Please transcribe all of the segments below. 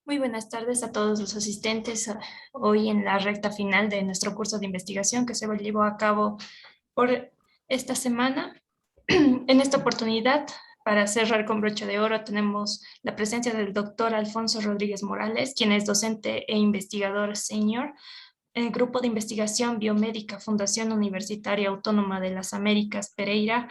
Muy buenas tardes a todos los asistentes hoy en la recta final de nuestro curso de investigación que se llevó a cabo por esta semana. En esta oportunidad, para cerrar con broche de oro, tenemos la presencia del doctor Alfonso Rodríguez Morales, quien es docente e investigador senior en el Grupo de Investigación Biomédica Fundación Universitaria Autónoma de las Américas Pereira,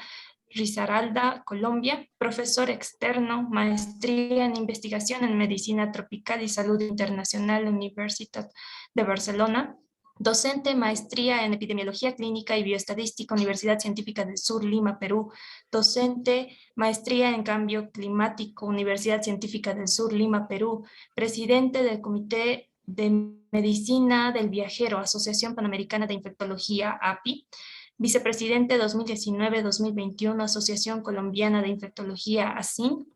Risaralda, Colombia, profesor externo, maestría en investigación en medicina tropical y salud internacional, Universitat de Barcelona, docente, maestría en epidemiología clínica y bioestadística, Universidad Científica del Sur, Lima, Perú, docente, maestría en cambio climático, Universidad Científica del Sur, Lima, Perú, presidente del Comité de Medicina del Viajero, Asociación Panamericana de Infectología, API, vicepresidente 2019-2021, Asociación Colombiana de Infectología, ASIN,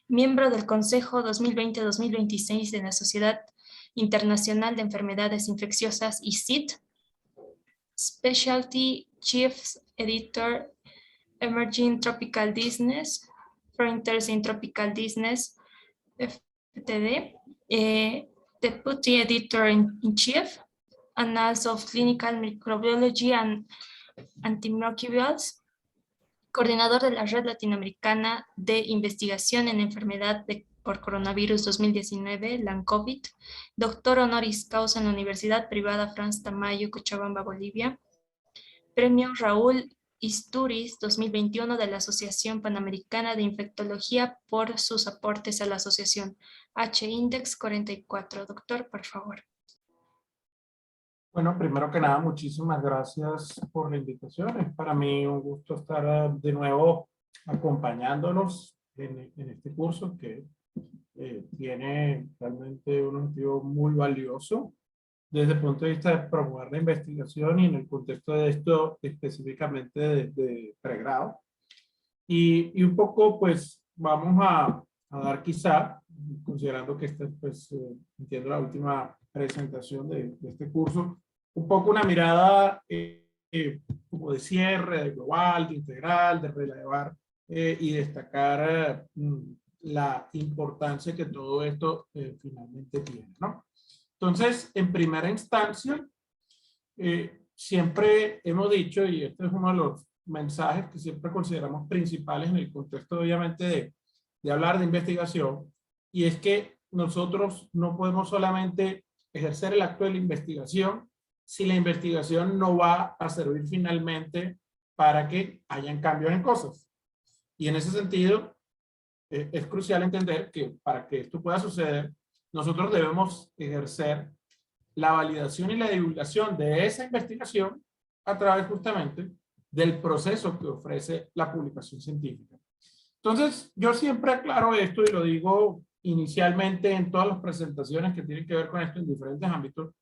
miembro del Consejo 2020-2026 de la Sociedad Internacional de Enfermedades Infecciosas, ICIT, Specialty Chief Editor, Emerging Tropical Business, Frontiers in Tropical Business, FTD, Deputy Editor-in-Chief, Annals of Clinical Microbiology and Antimicrobials, coordinador de la Red Latinoamericana de Investigación en Enfermedad por Coronavirus 2019, LANCOVID, doctor honoris causa en la Universidad Privada Franz Tamayo, Cochabamba, Bolivia, premio Raúl Istúriz 2021 de la Asociación Panamericana de Infectología por sus aportes a la asociación, H-Index 44. Doctor, por favor. Bueno, primero que nada, muchísimas gracias por la invitación. Es para mí un gusto estar de nuevo acompañándolos en este curso que tiene realmente un objetivo muy valioso desde el punto de vista de promover la investigación y en el contexto de esto específicamente de pregrado. Y un poco, pues, vamos a dar quizá, considerando que esta es, pues, entiendo la última presentación de este curso, un poco una mirada como de cierre, de global, de integral, de relevar y destacar la importancia que todo esto finalmente tiene, ¿no? Entonces, en primera instancia, siempre hemos dicho, y este es uno de los mensajes que siempre consideramos principales en el contexto, obviamente, de hablar de investigación, y es que nosotros no podemos solamente ejercer el acto de la investigación si la investigación no va a servir finalmente para que hayan cambios en cosas. Y en ese sentido, es crucial entender que para que esto pueda suceder, nosotros debemos ejercer la validación y la divulgación de esa investigación a través justamente del proceso que ofrece la publicación científica. Entonces, yo siempre aclaro esto y lo digo inicialmente en todas las presentaciones que tienen que ver con esto en diferentes ámbitos,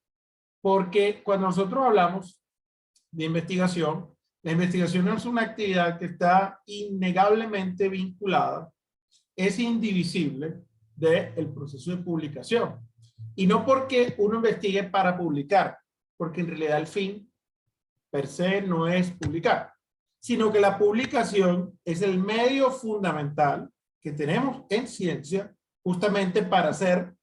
porque cuando nosotros hablamos de investigación, la investigación es una actividad que está innegablemente vinculada, es indivisible del proceso de publicación. Y no porque uno investigue para publicar, porque en realidad el fin per se no es publicar, sino que la publicación es el medio fundamental que tenemos en ciencia justamente para hacer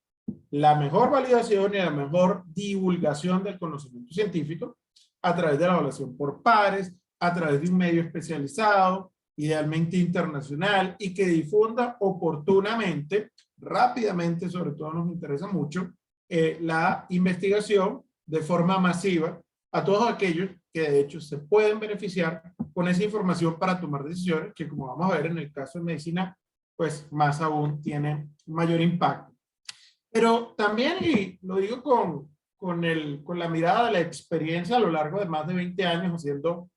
la mejor validación y la mejor divulgación del conocimiento científico a través de la evaluación por pares, a través de un medio especializado, idealmente internacional, y que difunda oportunamente, rápidamente, sobre todo nos interesa mucho, la investigación de forma masiva a todos aquellos que de hecho se pueden beneficiar con esa información para tomar decisiones que, como vamos a ver en el caso de medicina, pues más aún tiene mayor impacto. Pero también, y lo digo con la mirada de la experiencia a lo largo de más de 20 años haciendo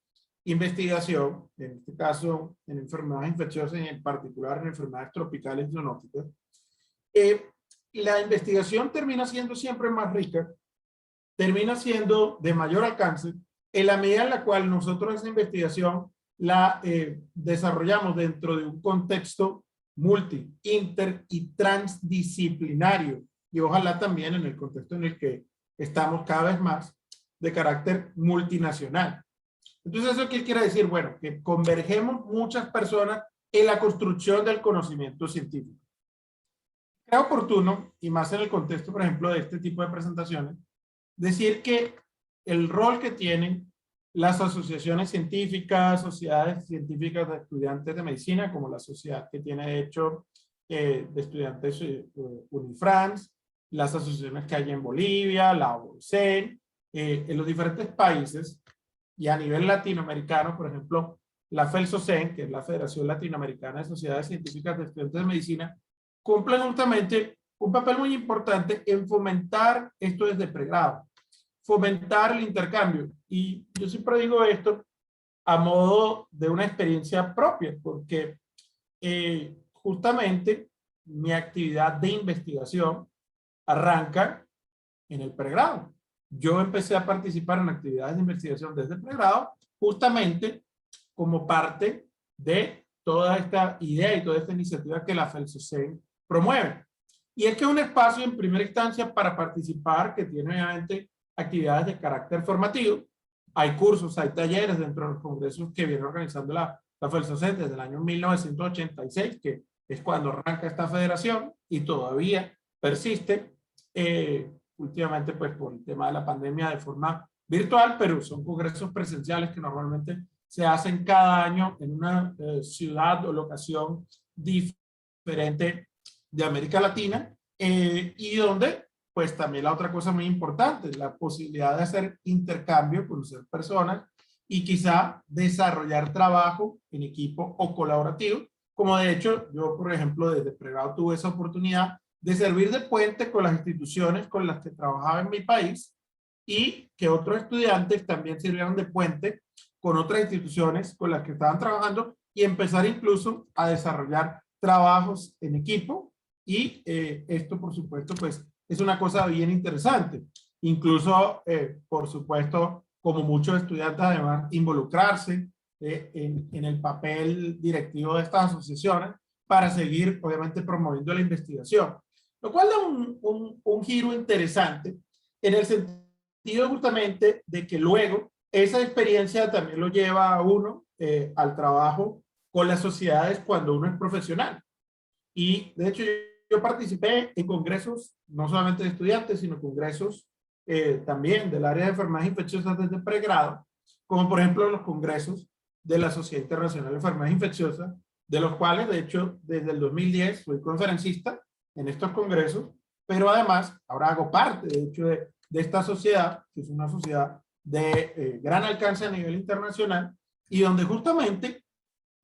investigación, en este caso en enfermedades infecciosas y en particular en enfermedades tropicales zoonóticas, la investigación termina siendo siempre más rica, termina siendo de mayor alcance en la medida en la cual nosotros esa investigación la desarrollamos dentro de un contexto multi, inter y transdisciplinario, y ojalá también en el contexto en el que estamos cada vez más de carácter multinacional. Entonces, ¿eso qué quiere decir? Bueno, que convergemos muchas personas en la construcción del conocimiento científico. Creo oportuno, y más en el contexto, por ejemplo, de este tipo de presentaciones, decir que el rol que tienen las asociaciones científicas, sociedades científicas de estudiantes de medicina, como la sociedad que tiene de hecho de estudiantes Unifrance, las asociaciones que hay en Bolivia, la OIC, en los diferentes países y a nivel latinoamericano, por ejemplo, la FELSOCEN, que es la Federación Latinoamericana de Sociedades Científicas de Estudiantes de Medicina, cumplen justamente un papel muy importante en fomentar esto desde pregrado, fomentar el intercambio. Y yo siempre digo esto a modo de una experiencia propia, porque justamente mi actividad de investigación arranca en el pregrado. Yo empecé a participar en actividades de investigación desde el pregrado, justamente como parte de toda esta idea y toda esta iniciativa que la FELSOCEN promueve. Y es que es un espacio en primera instancia para participar que tiene obviamente actividades de carácter formativo. Hay cursos, hay talleres dentro de los congresos que viene organizando la FELSOCEN desde el año 1986, que es cuando arranca esta federación y todavía persiste. Últimamente pues por el tema de la pandemia de forma virtual, pero son congresos presenciales que normalmente se hacen cada año en una ciudad o locación diferente de América Latina, y donde pues también la otra cosa muy importante, la posibilidad de hacer intercambio, conocer personas y quizá desarrollar trabajo en equipo o colaborativo, como de hecho yo por ejemplo desde pregrado tuve esa oportunidad de servir de puente con las instituciones con las que trabajaba en mi país y que otros estudiantes también sirvieron de puente con otras instituciones con las que estaban trabajando y empezar incluso a desarrollar trabajos en equipo y esto por supuesto pues es una cosa bien interesante. Incluso por supuesto como muchos estudiantes además involucrarse en el papel directivo de estas asociaciones para seguir obviamente promoviendo la investigación. Lo cual da un giro interesante en el sentido justamente de que luego esa experiencia también lo lleva a uno al trabajo con las sociedades cuando uno es profesional. Y de hecho yo participé en congresos, no solamente de estudiantes, sino congresos también del área de enfermedades infecciosas desde pregrado, como por ejemplo los congresos de la Sociedad Internacional de Enfermedades Infecciosas, de los cuales de hecho desde el 2010 soy conferencista en estos congresos, pero además ahora hago parte de hecho de esta sociedad, que es una sociedad de gran alcance a nivel internacional y donde justamente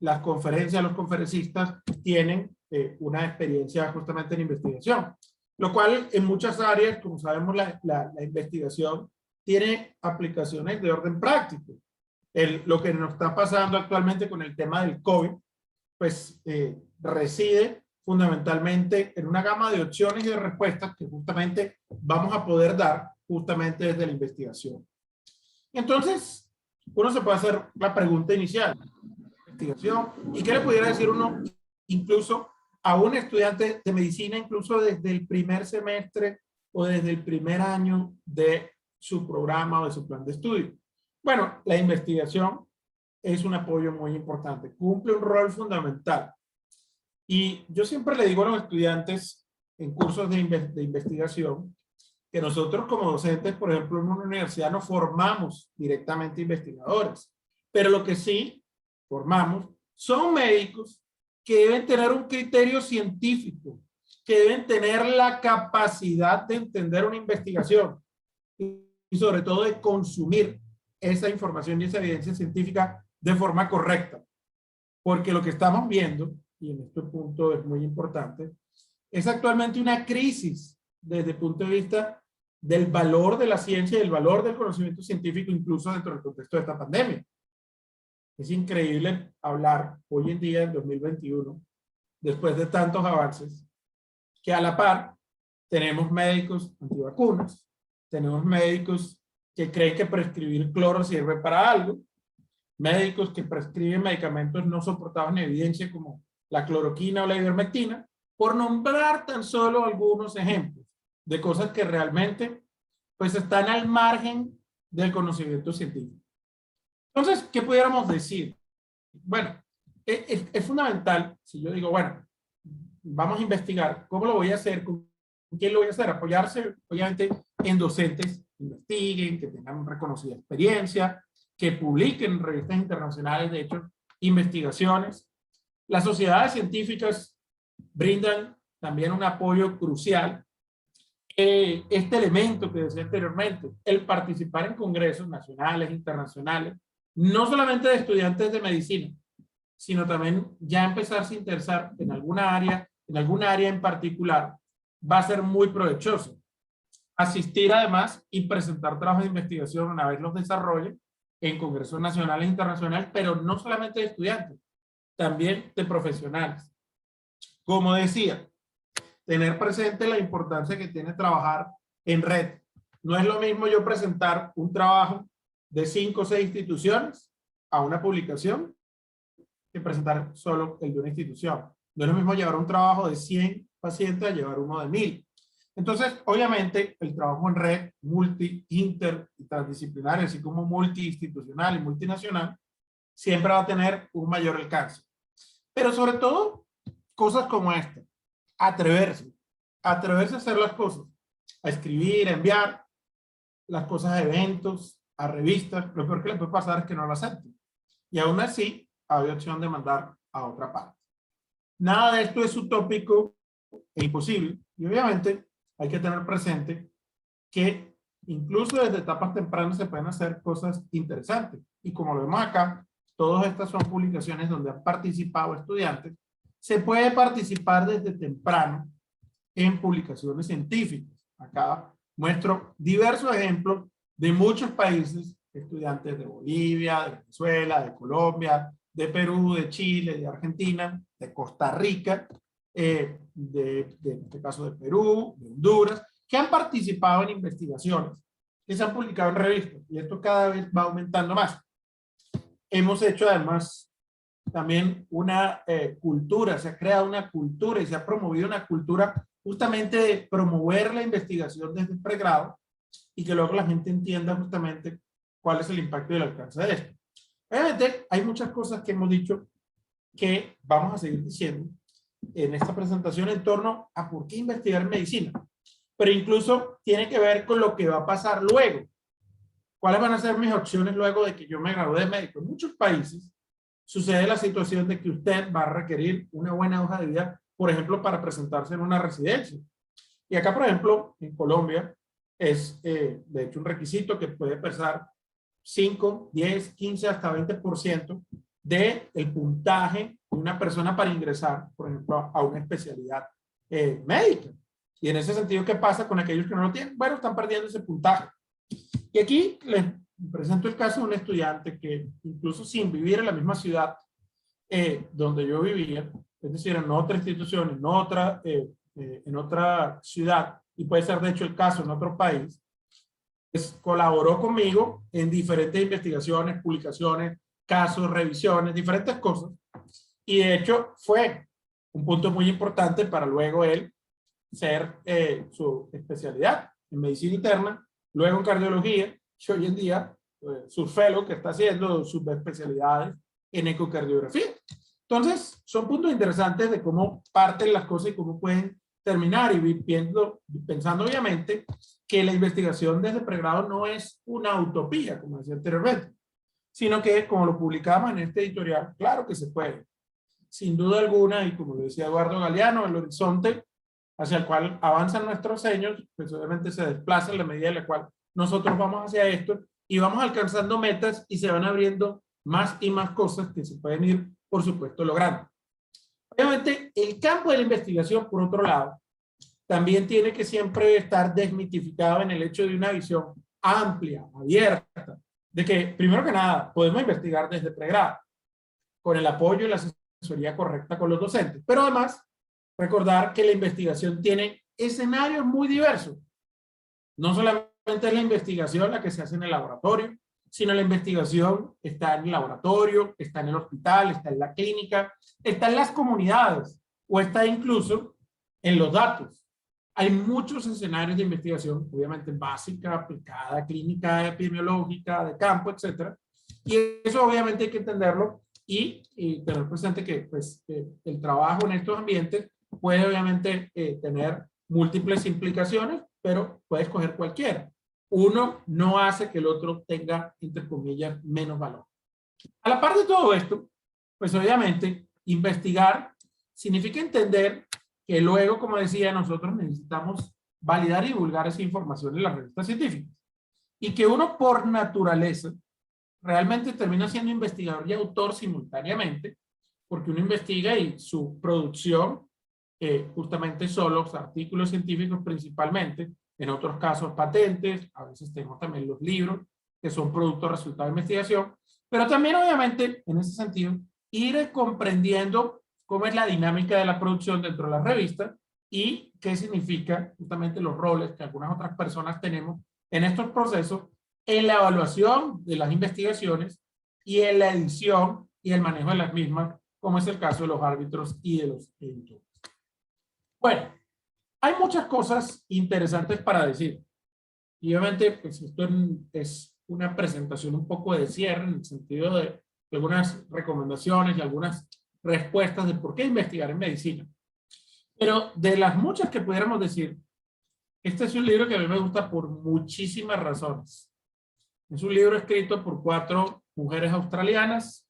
las conferencias, los conferencistas tienen una experiencia justamente en investigación, lo cual en muchas áreas, como sabemos, la investigación tiene aplicaciones de orden práctico. Lo que nos está pasando actualmente con el tema del COVID, pues reside fundamentalmente en una gama de opciones y de respuestas que justamente vamos a poder dar justamente desde la investigación. Entonces, uno se puede hacer la pregunta inicial, investigación, y qué le pudiera decir uno incluso a un estudiante de medicina, incluso desde el primer semestre o desde el primer año de su programa o de su plan de estudio. Bueno, la investigación es un apoyo muy importante, cumple un rol fundamental. Y yo siempre le digo a los estudiantes en cursos de investigación que nosotros como docentes, por ejemplo, en una universidad no formamos directamente investigadores, pero lo que sí formamos son médicos que deben tener un criterio científico, que deben tener la capacidad de entender una investigación y sobre todo de consumir esa información y esa evidencia científica de forma correcta. Porque lo que estamos viendo, y en este punto es muy importante, es actualmente una crisis desde el punto de vista del valor de la ciencia y del valor del conocimiento científico, incluso dentro del contexto de esta pandemia. Es increíble hablar hoy en día, en 2021, después de tantos avances, que a la par tenemos médicos antivacunas, tenemos médicos que creen que prescribir cloro sirve para algo, médicos que prescriben medicamentos no soportados en evidencia como la cloroquina o la ivermectina, por nombrar tan solo algunos ejemplos de cosas que realmente pues están al margen del conocimiento científico. Entonces, ¿qué pudiéramos decir? Bueno, es fundamental, si yo digo, bueno, vamos a investigar, ¿cómo lo voy a hacer? ¿Con quién lo voy a hacer? Apoyarse, obviamente, en docentes que investiguen, que tengan reconocida experiencia, que publiquen en revistas internacionales, de hecho, investigaciones. Las sociedades científicas brindan también un apoyo crucial. Este elemento que decía anteriormente, el participar en congresos nacionales, internacionales, no solamente de estudiantes de medicina, sino también ya empezarse a interesar en alguna área en particular, va a ser muy provechoso. Asistir además y presentar trabajos de investigación una vez los desarrolle en congresos nacionales e internacionales, pero no solamente de estudiantes, también de profesionales. Como decía, tener presente la importancia que tiene trabajar en red. No es lo mismo yo presentar un trabajo de 5 o 6 instituciones a una publicación que presentar solo el de una institución. No es lo mismo llevar un trabajo de 100 pacientes a llevar uno de 1000. Entonces, obviamente, el trabajo en red, multi, inter y transdisciplinario, así como multiinstitucional y multinacional, siempre va a tener un mayor alcance. Pero sobre todo, cosas como esta. Atreverse a hacer las cosas, a escribir, a enviar las cosas a eventos, a revistas. Lo peor que le puede pasar es que no lo acepten. Y aún así, hay opción de mandar a otra parte. Nada de esto es utópico e imposible. Y obviamente hay que tener presente que incluso desde etapas tempranas se pueden hacer cosas interesantes. Y como lo vemos acá, todas estas son publicaciones donde han participado estudiantes. Se puede participar desde temprano en publicaciones científicas. Acá muestro diversos ejemplos de muchos países, estudiantes de Bolivia, de Venezuela, de Colombia, de Perú, de Chile, de Argentina, de Costa Rica, en este caso de Perú, de Honduras, que han participado en investigaciones que se han publicado en revistas, y esto cada vez va aumentando más. Hemos hecho además también una cultura, se ha creado una cultura y se ha promovido una cultura justamente de promover la investigación desde el pregrado y que luego la gente entienda justamente cuál es el impacto y el alcance de esto. Obviamente hay muchas cosas que hemos dicho que vamos a seguir diciendo en esta presentación en torno a por qué investigar en medicina, pero incluso tiene que ver con lo que va a pasar luego. ¿Cuáles van a ser mis opciones luego de que yo me gradúe de médico? En muchos países sucede la situación de que usted va a requerir una buena hoja de vida, por ejemplo, para presentarse en una residencia. Y acá, por ejemplo, en Colombia, es de hecho un requisito que puede pesar 5, 10, 15, hasta 20% del puntaje de una persona para ingresar, por ejemplo, a una especialidad médica. Y en ese sentido, ¿qué pasa con aquellos que no lo tienen? Bueno, están perdiendo ese puntaje. Y aquí les presento el caso de un estudiante que incluso sin vivir en la misma ciudad donde yo vivía, es decir, en otra institución, en otra ciudad, y puede ser de hecho el caso en otro país, pues colaboró conmigo en diferentes investigaciones, publicaciones, casos, revisiones, diferentes cosas, y de hecho fue un punto muy importante para luego él ser su especialidad en medicina interna, luego en cardiología, y hoy en día su fellow que está haciendo sus especialidades en ecocardiografía. Entonces, son puntos interesantes de cómo parten las cosas y cómo pueden terminar, y pensando obviamente que la investigación desde pregrado no es una utopía, como decía anteriormente, sino que, como lo publicamos en este editorial, claro que se puede. Sin duda alguna, y como lo decía Eduardo Galeano, el horizonte hacia el cual avanzan nuestros años, pues obviamente se desplaza en la medida en la cual nosotros vamos hacia esto y vamos alcanzando metas y se van abriendo más y más cosas que se pueden ir, por supuesto, logrando. Obviamente, el campo de la investigación, por otro lado, también tiene que siempre estar desmitificado en el hecho de una visión amplia, abierta, de que, primero que nada, podemos investigar desde pregrado, con el apoyo y la asesoría correcta con los docentes, pero además, recordar que la investigación tiene escenarios muy diversos. No solamente es la investigación la que se hace en el laboratorio, sino la investigación está en el laboratorio, está en el hospital, está en la clínica, está en las comunidades o está incluso en los datos. Hay muchos escenarios de investigación, obviamente básica, aplicada, clínica, epidemiológica, de campo, etc. Y eso obviamente hay que entenderlo y tener presente que pues, el trabajo en estos ambientes puede obviamente tener múltiples implicaciones, pero puede escoger cualquiera. Uno no hace que el otro tenga, entre comillas, menos valor. A la par de todo esto, pues obviamente investigar significa entender que luego, como decía, nosotros necesitamos validar y divulgar esa información en las revistas científicas. Y que uno por naturaleza realmente termina siendo investigador y autor simultáneamente, porque uno investiga y su producción justamente son los artículos científicos principalmente, en otros casos patentes, a veces tenemos también los libros, que son productos resultado de investigación, pero también obviamente en ese sentido ir comprendiendo cómo es la dinámica de la producción dentro de la revista y qué significa justamente los roles que algunas otras personas tenemos en estos procesos, en la evaluación de las investigaciones y en la edición y el manejo de las mismas, como es el caso de los árbitros y de los editores. Bueno, hay muchas cosas interesantes para decir. Y obviamente, pues esto es una presentación un poco de cierre en el sentido de algunas recomendaciones y algunas respuestas de por qué investigar en medicina. Pero de las muchas que pudiéramos decir, este es un libro que a mí me gusta por muchísimas razones. Es un libro escrito por 4 mujeres australianas,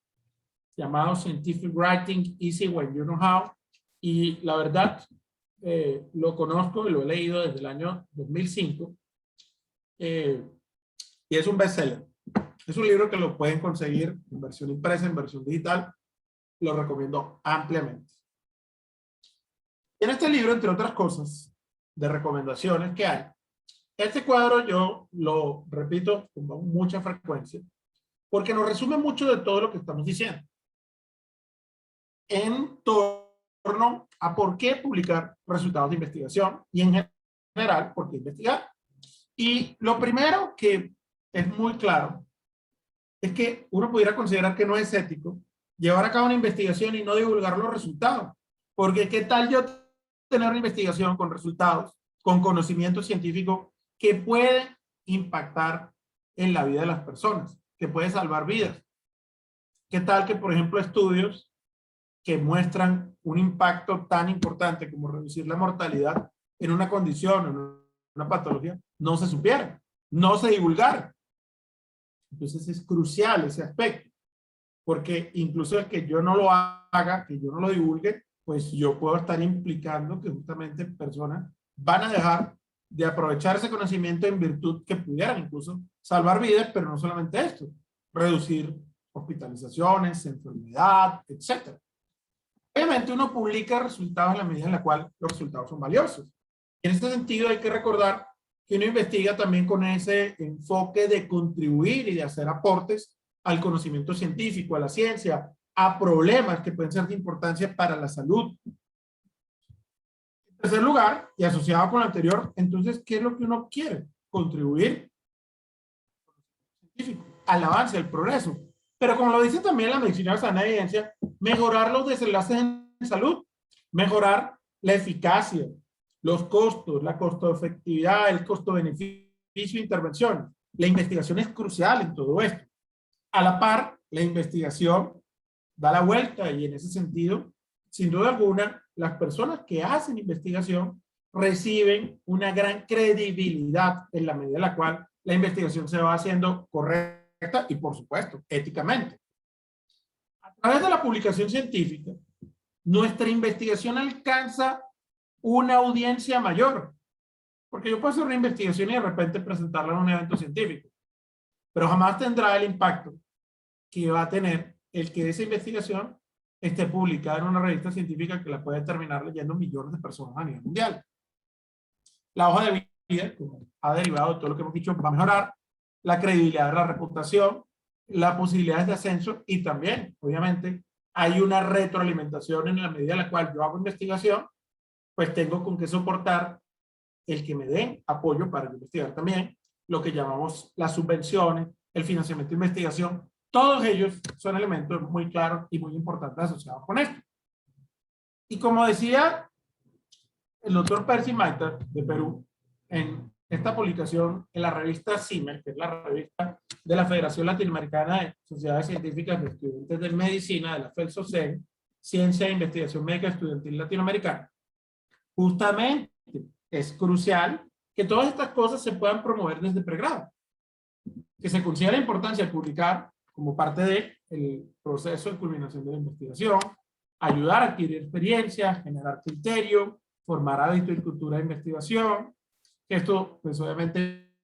llamado Scientific Writing Easy When You Know How. Y la verdad, lo conozco y lo he leído desde el año 2005. Y es un bestseller. Es un libro que lo pueden conseguir en versión impresa, en versión digital. Lo recomiendo ampliamente. En este libro, entre otras cosas, de recomendaciones que hay, este cuadro yo lo repito con mucha frecuencia, porque nos resume mucho de todo lo que estamos diciendo. En torno a por qué publicar resultados de investigación y en general, por qué investigar. Y lo primero que es muy claro es que uno pudiera considerar que no es ético llevar a cabo una investigación y no divulgar los resultados. Porque ¿qué tal yo tener una investigación con resultados, con conocimiento científico que puede impactar en la vida de las personas, que puede salvar vidas? ¿Qué tal que, por ejemplo, estudios que muestran un impacto tan importante como reducir la mortalidad en una condición, en una patología, no se supieran, no se divulgaran? Entonces es crucial ese aspecto, porque incluso el que yo no lo haga, que yo no lo divulgue, pues yo puedo estar implicando que justamente personas van a dejar de aprovechar ese conocimiento en virtud que pudieran incluso salvar vidas, pero no solamente esto, reducir hospitalizaciones, enfermedad, etc. Obviamente uno publica resultados en la medida en la cual los resultados son valiosos. En este sentido hay que recordar que uno investiga también con ese enfoque de contribuir y de hacer aportes al conocimiento científico, a la ciencia, a problemas que pueden ser de importancia para la salud. En tercer lugar, y asociado con lo anterior, entonces, ¿qué es lo que uno quiere? Contribuir al avance, al progreso. Pero como lo dice también la medicina basada en evidencia, mejorar los desenlaces en salud, mejorar la eficacia, los costos, la costo-efectividad, el costo-beneficio de intervención. La investigación es crucial en todo esto. A la par, la investigación da la vuelta y en ese sentido, sin duda alguna, las personas que hacen investigación reciben una gran credibilidad en la medida en la cual la investigación se va haciendo correcta y, por supuesto, éticamente. A través de la publicación científica, nuestra investigación alcanza una audiencia mayor, porque yo puedo hacer una investigación y de repente presentarla en un evento científico, pero jamás tendrá el impacto que va a tener el que esa investigación esté publicada en una revista científica que la puede terminar leyendo millones de personas a nivel mundial. La hoja de vida, como ha derivado de todo lo que hemos dicho, va a mejorar la credibilidad de la reputación, las posibilidades de ascenso y también, obviamente, hay una retroalimentación en la medida en la cual yo hago investigación, pues tengo con qué soportar el que me den apoyo para investigar también, lo que llamamos las subvenciones, el financiamiento de investigación. Todos ellos son elementos muy claros y muy importantes asociados con esto. Y como decía el doctor Percy Maiter de Perú, en esta publicación en la revista CIMER, que es la revista de la Federación Latinoamericana de Sociedades Científicas de Estudiantes de Medicina, de la FELSOCEN, Ciencia e Investigación Médica Estudiantil Latinoamericana. Justamente es crucial que todas estas cosas se puedan promover desde pregrado, que se considere la importancia de publicar como parte del proceso de culminación de la investigación, ayudar a adquirir experiencia, generar criterio, formar hábito y cultura de investigación. Esto, pues obviamente,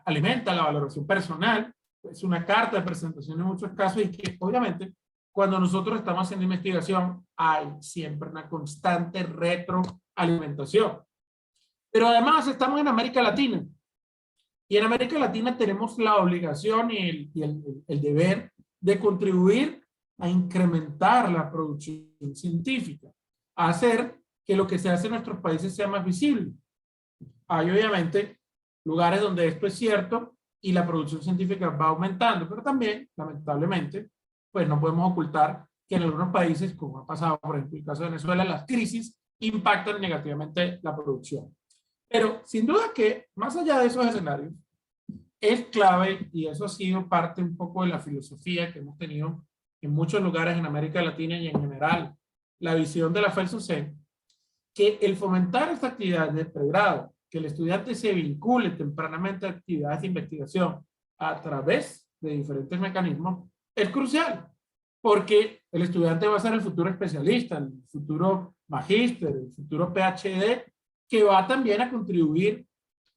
alimenta la valoración personal, es una carta de presentación en muchos casos, y que obviamente cuando nosotros estamos haciendo investigación hay siempre una constante retroalimentación. Pero además estamos en América Latina, y en América Latina tenemos la obligación y el deber de contribuir a incrementar la producción científica, a hacer que lo que se hace en nuestros países sea más visible. Hay obviamente lugares donde esto es cierto y la producción científica va aumentando, pero también, lamentablemente, pues no podemos ocultar que en algunos países, como ha pasado por ejemplo en el caso de Venezuela, las crisis impactan negativamente la producción. Pero sin duda que, más allá de esos escenarios, es clave, y eso ha sido parte un poco de la filosofía que hemos tenido en muchos lugares en América Latina y en general, la visión de la FELSOCEN, que el fomentar esta actividad de pregrado, que el estudiante se vincule tempranamente a actividades de investigación a través de diferentes mecanismos, es crucial, porque el estudiante va a ser el futuro especialista, el futuro magíster, el futuro PhD, que va también a contribuir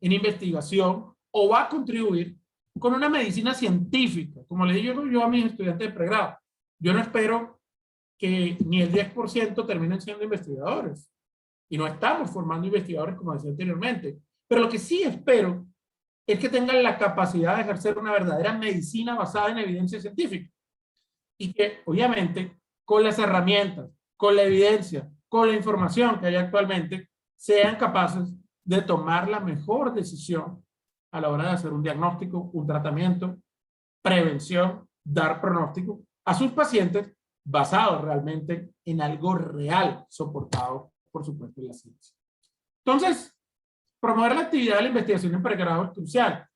en investigación o va a contribuir con una medicina científica. Como le digo yo a mis estudiantes de pregrado, yo no espero que ni el 10% terminen siendo investigadores. Y no estamos formando investigadores, como decía anteriormente. Pero lo que sí espero es que tengan la capacidad de ejercer una verdadera medicina basada en evidencia científica. Y que, obviamente, con las herramientas, con la evidencia, con la información que hay actualmente, sean capaces de tomar la mejor decisión a la hora de hacer un diagnóstico, un tratamiento, prevención, dar pronóstico a sus pacientes basado realmente en algo real, soportado, por supuesto, en la ciencia. Entonces, promover la actividad de la investigación en pregrado es crucial.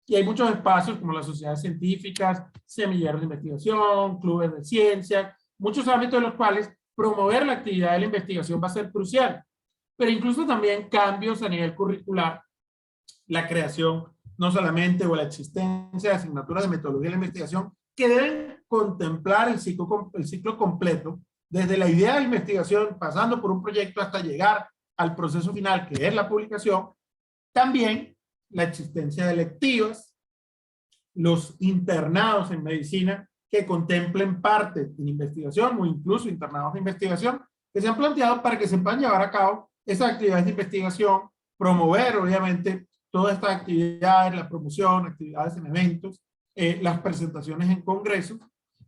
Y hay muchos espacios como las sociedades científicas, semilleros de investigación, clubes de ciencia, muchos ámbitos en los cuales promover la actividad de la investigación va a ser crucial. Pero incluso también cambios a nivel curricular, la creación no solamente o la existencia de asignaturas de metodología de la investigación que deben contemplar el ciclo completo, desde la idea de investigación, pasando por un proyecto hasta llegar al proceso final, que es la publicación. También la existencia de electivas, los internados en medicina que contemplen parte en investigación o incluso internados de investigación que se han planteado para que se puedan llevar a cabo esas actividades de investigación, promover obviamente todas estas actividades, la promoción, actividades en eventos, las presentaciones en congresos,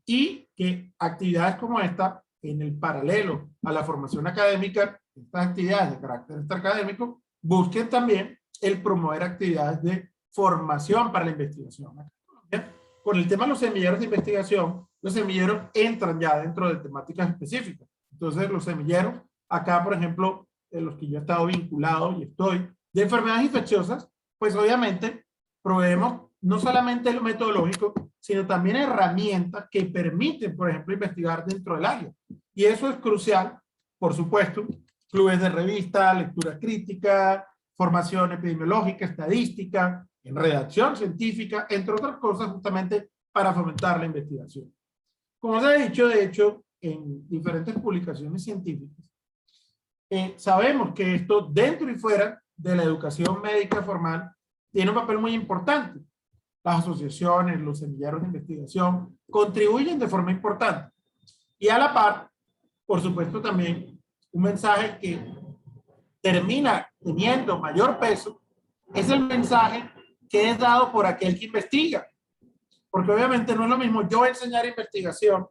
y que actividades como esta, en el paralelo a la formación académica, estas actividades de carácter extraacadémico, busquen también el promover actividades de formación para la investigación. Con el tema de los semilleros de investigación, los semilleros entran ya dentro de temáticas específicas. Entonces, los semilleros, acá, por ejemplo, en los que yo he estado vinculado y estoy, de enfermedades infecciosas, pues obviamente proveemos no solamente lo metodológico, sino también herramientas que permiten, por ejemplo, investigar dentro del área. Y eso es crucial, por supuesto, clubes de revista, lectura crítica, formación epidemiológica, estadística, en redacción científica, entre otras cosas, justamente para fomentar la investigación. Como se ha dicho, de hecho, en diferentes publicaciones científicas, sabemos que esto, dentro y fuera de la educación médica formal, tiene un papel muy importante. Las asociaciones, los semilleros de investigación contribuyen de forma importante. Y a la par, por supuesto, también un mensaje que termina teniendo mayor peso es el mensaje que es dado por aquel que investiga. Porque obviamente no es lo mismo yo enseñar investigación,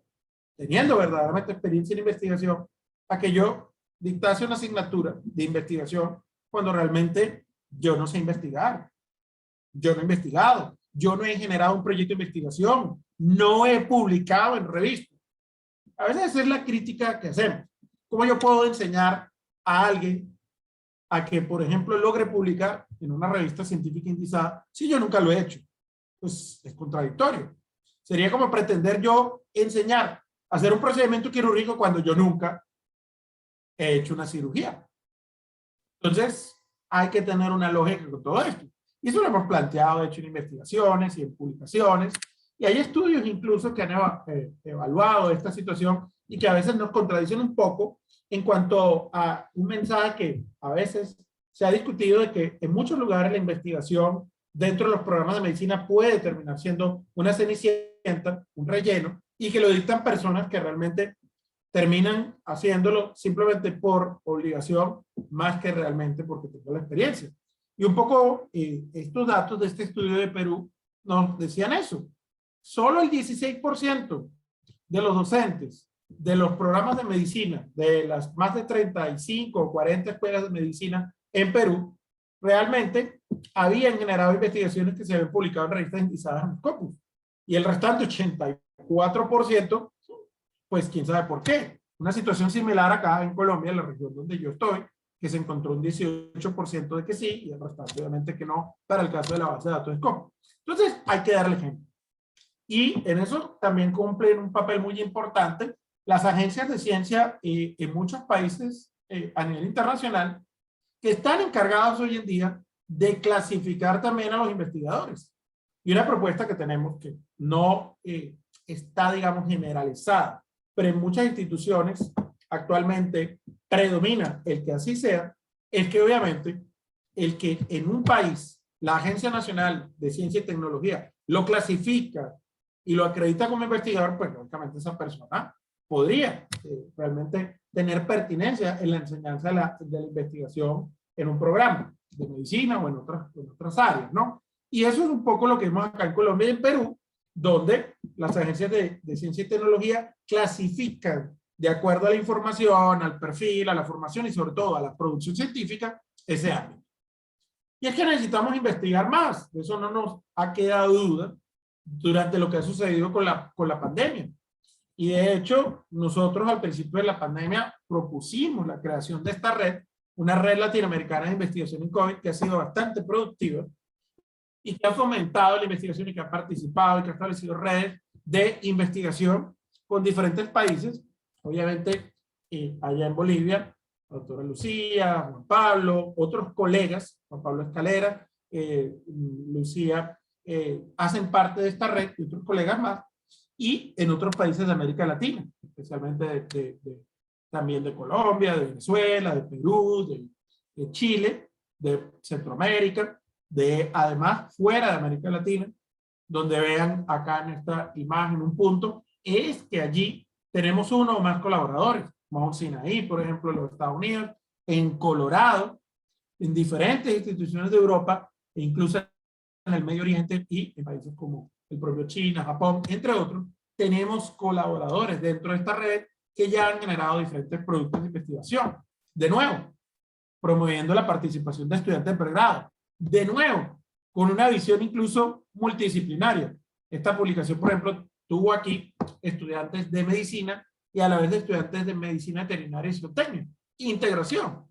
teniendo verdaderamente experiencia en investigación, a que yo dictase una asignatura de investigación cuando realmente yo no sé investigar. Yo no he investigado, yo no he generado un proyecto de investigación, no he publicado en revistas. A veces esa es la crítica que hacemos. ¿Cómo yo puedo enseñar a alguien a que, por ejemplo, logre publicar en una revista científica indizada si yo nunca lo he hecho? Pues es contradictorio. Sería como pretender yo enseñar a hacer un procedimiento quirúrgico cuando yo nunca he hecho una cirugía. Entonces, hay que tener una lógica con todo esto. Y eso lo hemos planteado, de hecho, en investigaciones y en publicaciones. Y hay estudios incluso que han evaluado esta situación y que a veces nos contradicen un poco en cuanto a un mensaje que a veces se ha discutido de que en muchos lugares la investigación dentro de los programas de medicina puede terminar siendo una cenicienta, un relleno, y que lo dictan personas que realmente terminan haciéndolo simplemente por obligación más que realmente porque tengo la experiencia. Y un poco estos datos de este estudio de Perú nos decían eso. Solo el 16% de los docentes de los programas de medicina, de las más de 35 o 40 escuelas de medicina en Perú, realmente habían generado investigaciones que se habían publicado en revistas indizadas en Scopus. Y el restante 84%, pues quién sabe por qué. Una situación similar acá en Colombia, en la región donde yo estoy, que se encontró un 18% de que sí, y el restante obviamente que no, para el caso de la base de datos de Scopus. Entonces, hay que darle ejemplo. Y en eso también cumplen un papel muy importante las agencias de ciencia en muchos países a nivel internacional, que están encargadas hoy en día de clasificar también a los investigadores. Y una propuesta que tenemos que no está, digamos, generalizada, pero en muchas instituciones actualmente predomina el que así sea, es que obviamente el que en un país la Agencia Nacional de Ciencia y Tecnología lo clasifica y lo acredita como investigador, pues lógicamente esa persona podría realmente tener pertinencia en la enseñanza de la investigación en un programa de medicina o en otras áreas, ¿no? Y eso es un poco lo que vemos acá en Colombia y en Perú, donde las agencias de ciencia y tecnología clasifican de acuerdo a la información, al perfil, a la formación y sobre todo a la producción científica, ese ámbito. Y es que necesitamos investigar más, de eso no nos ha quedado duda durante lo que ha sucedido con la pandemia. Y de hecho, nosotros al principio de la pandemia propusimos la creación de esta red, una red latinoamericana de investigación en COVID que ha sido bastante productiva y que ha fomentado la investigación y que ha participado y que ha establecido redes de investigación con diferentes países. Obviamente, allá en Bolivia, la doctora Lucía, Juan Pablo, otros colegas, Juan Pablo Escalera, Lucía, hacen parte de esta red y otros colegas más, y en otros países de América Latina, especialmente también de Colombia, de Venezuela, de Perú, de Chile, de Centroamérica, además fuera de América Latina, donde vean acá en esta imagen un punto, es que allí tenemos uno o más colaboradores, Mount Sinai, por ejemplo, en los Estados Unidos, en Colorado, en diferentes instituciones de Europa, e incluso en el Medio Oriente y en países como el propio China, Japón, entre otros, tenemos colaboradores dentro de esta red que ya han generado diferentes productos de investigación. De nuevo, promoviendo la participación de estudiantes de pregrado. De nuevo, con una visión incluso multidisciplinaria. Esta publicación, por ejemplo, tuvo aquí estudiantes de medicina y a la vez de estudiantes de medicina veterinaria y zootecnia. Integración.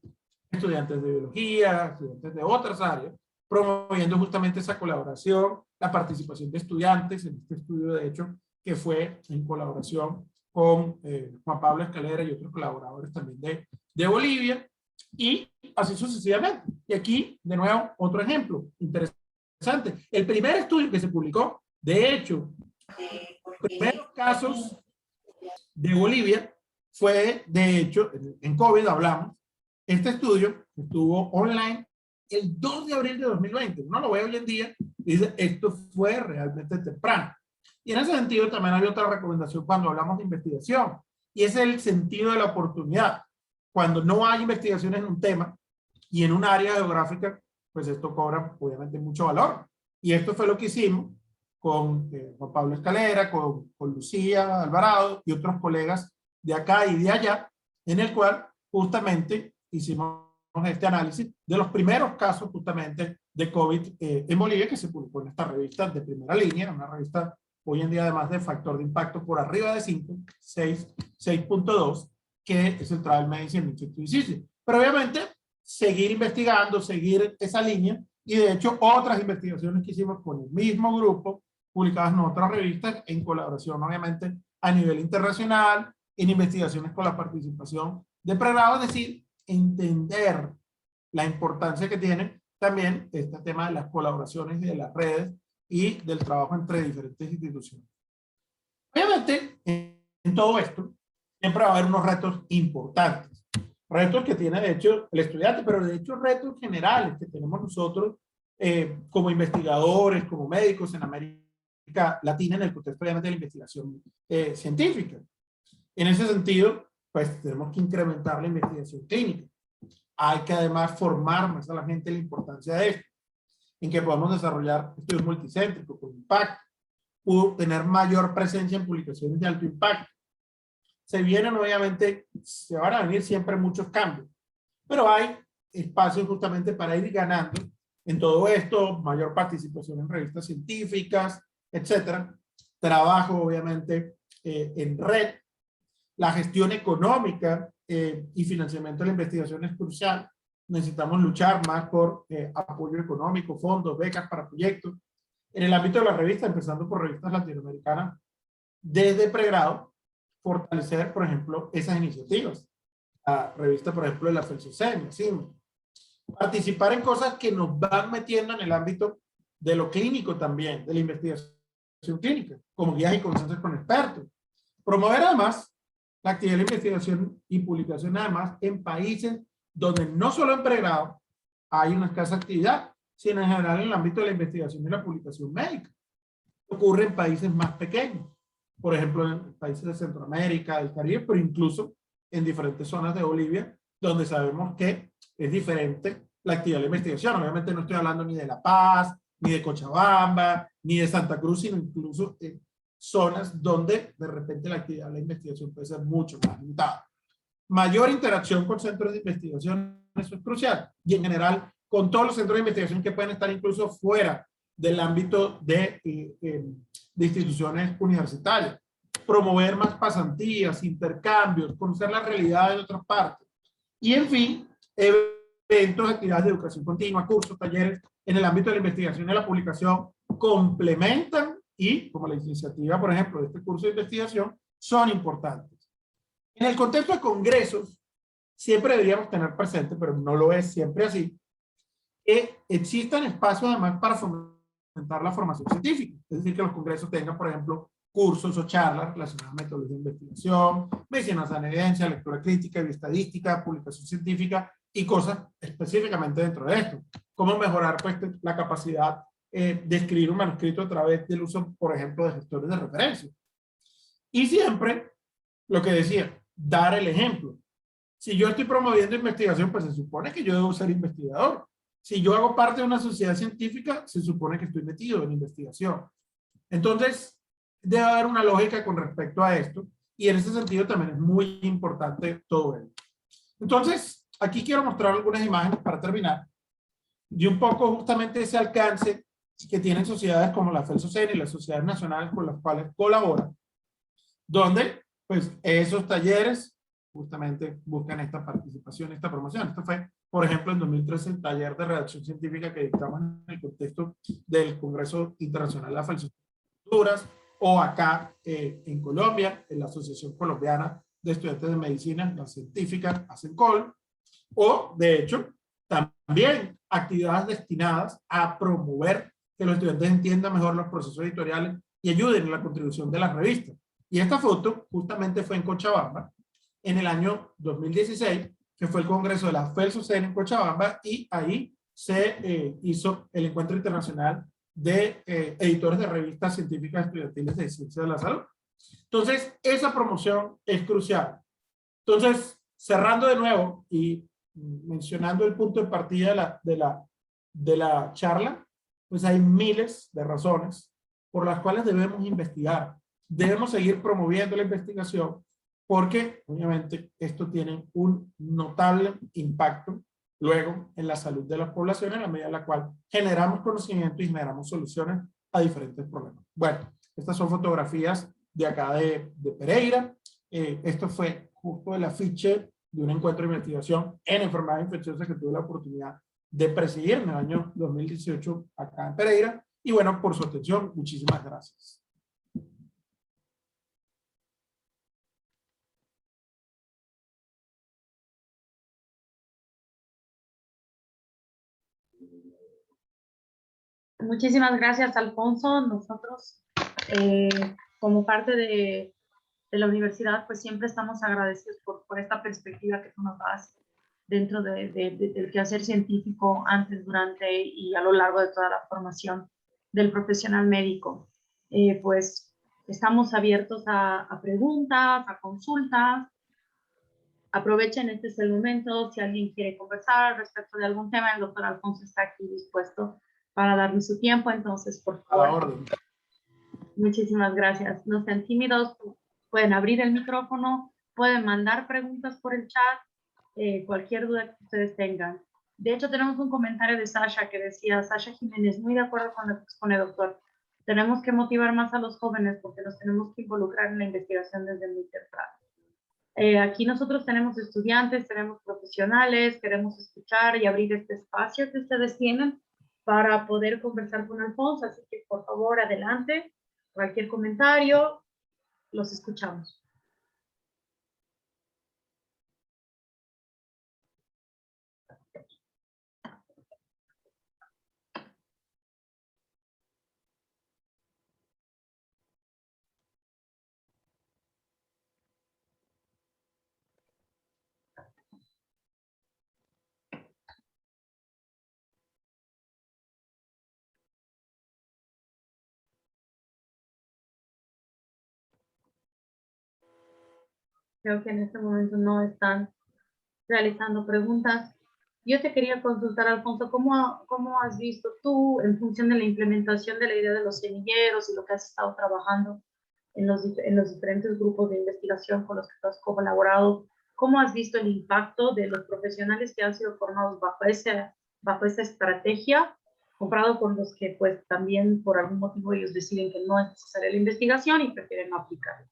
Estudiantes de biología, estudiantes de otras áreas, promoviendo justamente esa colaboración, la participación de estudiantes en este estudio, de hecho, que fue en colaboración con Juan Pablo Escalera y otros colaboradores también de Bolivia, y así sucesivamente. Y aquí, de nuevo, otro ejemplo interesante. El primer estudio que se publicó, de hecho, los primeros casos de Bolivia fue, de hecho, en COVID hablamos, este estudio estuvo online el 2 de abril de 2020. Uno lo ve hoy en día y dice, esto fue realmente temprano. Y en ese sentido también hay otra recomendación cuando hablamos de investigación, y es el sentido de la oportunidad. Cuando no hay investigaciones en un tema y en un área geográfica, pues esto cobra obviamente mucho valor. Y esto fue lo que hicimos con Juan Pablo Escalera, con Lucía Alvarado y otros colegas de acá y de allá, en el cual justamente hicimos este análisis de los primeros casos justamente de COVID en Bolivia, que se publicó en esta revista de primera línea, una revista hoy en día además de factor de impacto por arriba de 5, 6.2, que es el Travel Medicine Institute Disease. Pero obviamente seguir investigando, seguir esa línea, y de hecho otras investigaciones que hicimos con el mismo grupo, publicadas en otras revistas, en colaboración obviamente a nivel internacional, en investigaciones con la participación de pregrado, es decir, entender la importancia que tiene también este tema de las colaboraciones y de las redes y del trabajo entre diferentes instituciones. Obviamente, en todo esto, siempre va a haber unos retos importantes. Retos que tiene, de hecho, el estudiante, pero de hecho retos generales que tenemos nosotros como investigadores, como médicos en América Latina, en el contexto, obviamente, de la investigación científica. En ese sentido, pues tenemos que incrementar la investigación clínica. Hay que además formar más a la gente la importancia de esto, en que podamos desarrollar estudios multicéntricos con impacto, o tener mayor presencia en publicaciones de alto impacto. Se vienen, obviamente, se van a venir siempre muchos cambios, pero hay espacios justamente para ir ganando en todo esto, mayor participación en revistas científicas, etcétera. Trabajo, obviamente, en red. La gestión económica y financiamiento de la investigación es crucial. Necesitamos luchar más por apoyo económico, fondos, becas para proyectos. En el ámbito de las revistas, empezando por revistas latinoamericanas, desde pregrado, fortalecer, por ejemplo, esas iniciativas. La revista, por ejemplo, de la FELSOCEN, ¿sí? Participar en cosas que nos van metiendo en el ámbito de lo clínico también, de la investigación clínica, como guías y consensos con expertos. Promover además la actividad de investigación y publicación además en países donde no solo en pregrado hay una escasa actividad, sino en general en el ámbito de la investigación y la publicación médica. Ocurre en países más pequeños, por ejemplo en países de Centroamérica, del Caribe, pero incluso en diferentes zonas de Bolivia, donde sabemos que es diferente la actividad de la investigación. Obviamente no estoy hablando ni de La Paz, ni de Cochabamba, ni de Santa Cruz, sino incluso en zonas donde de repente la actividad de la investigación puede ser mucho más limitada. Mayor interacción con centros de investigación, eso es crucial, y en general con todos los centros de investigación que pueden estar incluso fuera del ámbito de instituciones universitarias. Promover más pasantías, intercambios, conocer la realidad de otras partes. Y en fin, eventos, actividades de educación continua, cursos, talleres en el ámbito de la investigación y la publicación complementan y, como la iniciativa, por ejemplo, de este curso de investigación, son importantes. En el contexto de congresos, siempre deberíamos tener presente, pero no lo es siempre así, que existan espacios además para fomentar la formación científica. Es decir, que los congresos tengan, por ejemplo, cursos o charlas relacionadas a metodología de investigación, medicina en evidencia, lectura crítica, estadística, publicación científica y cosas específicamente dentro de esto. Cómo mejorar pues, la capacidad de escribir un manuscrito a través del uso, por ejemplo, de gestores de referencia. Y siempre, lo que decía, dar el ejemplo. Si yo estoy promoviendo investigación, pues se supone que yo debo ser investigador. Si yo hago parte de una sociedad científica, se supone que estoy metido en investigación. Entonces, debe haber una lógica con respecto a esto, y en ese sentido también es muy importante todo ello. Entonces, aquí quiero mostrar algunas imágenes para terminar, de un poco justamente ese alcance que tienen sociedades como la FELSOCEN y las sociedades nacionales con las cuales colaboran, donde pues esos talleres justamente buscan esta participación, esta promoción. Esto fue, por ejemplo, en 2013 el taller de redacción científica que dictamos en el contexto del Congreso Internacional de la FELSOCEN, o acá en Colombia, en la Asociación Colombiana de Estudiantes de Medicina, la científica ASENCOL, o de hecho también actividades destinadas a promover que los estudiantes entiendan mejor los procesos editoriales y ayuden en la contribución de las revistas. Y esta foto justamente fue en Cochabamba en el año 2016, que fue el congreso de la FELSOCEN en Cochabamba, y ahí se hizo el encuentro internacional de editores de revistas científicas estudiantiles de ciencia de la salud. Entonces, esa promoción es crucial. Entonces, cerrando de nuevo y mencionando el punto de partida de la charla, pues hay miles de razones por las cuales debemos investigar. Debemos seguir promoviendo la investigación porque, obviamente, esto tiene un notable impacto luego en la salud de las poblaciones, en la medida en la cual generamos conocimiento y generamos soluciones a diferentes problemas. Bueno, estas son fotografías de acá de Pereira. Esto fue justo el afiche de un encuentro de investigación en enfermedades infecciosas que tuve la oportunidad de presidir en el año 2018 acá en Pereira. Y bueno, por su atención, muchísimas gracias. Muchísimas gracias, Alfonso. Nosotros, como parte de la universidad, pues siempre estamos agradecidos por esta perspectiva que tú nos das dentro del quehacer científico antes, durante y a lo largo de toda la formación del profesional médico. Pues estamos abiertos a preguntas, a consultas. Aprovechen, este es el momento. Si alguien quiere conversar respecto de algún tema, el doctor Alfonso está aquí dispuesto para darle su tiempo. Entonces, por favor. A la orden. Muchísimas gracias. No sean tímidos, pueden abrir el micrófono, pueden mandar preguntas por el chat, cualquier duda que ustedes tengan. De hecho, tenemos un comentario de Sasha que decía, Sasha Jiménez, muy de acuerdo con lo que expone, doctor. Tenemos que motivar más a los jóvenes porque nos tenemos que involucrar en la investigación desde muy temprano. Aquí nosotros tenemos estudiantes, tenemos profesionales, queremos escuchar y abrir este espacio que ustedes tienen para poder conversar con Alfonso, así que por favor, adelante. Cualquier comentario, los escuchamos. Creo que en este momento no están realizando preguntas. Yo te quería consultar, Alfonso, ¿cómo has visto tú, en función de la implementación de la idea de los semilleros y lo que has estado trabajando en los diferentes grupos de investigación con los que tú has colaborado, cómo has visto el impacto de los profesionales que han sido formados bajo esa estrategia, comparado con los que pues también por algún motivo ellos deciden que no es necesaria la investigación y prefieren no aplicarla?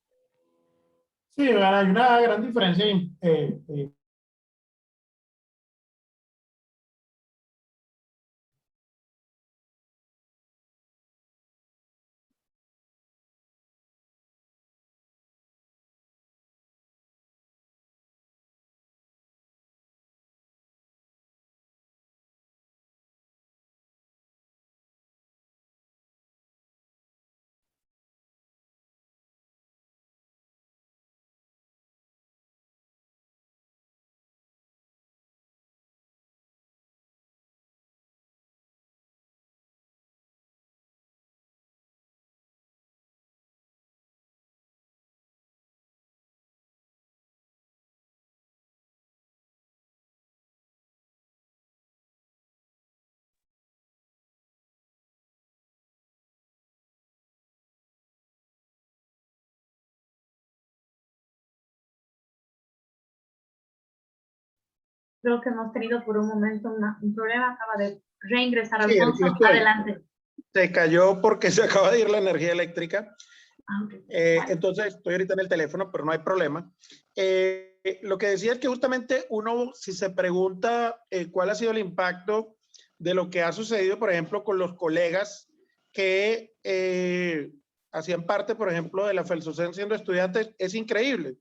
Sí, hay una gran diferencia Creo que hemos tenido por un momento un problema. Acaba de reingresar Sí, Alfonso. aquí estoy. Adelante. Se cayó porque se acaba de ir la energía eléctrica. Okay. Entonces estoy ahorita en el teléfono, pero no hay problema. Lo que decía es que justamente uno, si se pregunta cuál ha sido el impacto de lo que ha sucedido, por ejemplo, con los colegas que hacían parte, por ejemplo, de la FELSOCEN siendo estudiantes, es increíble.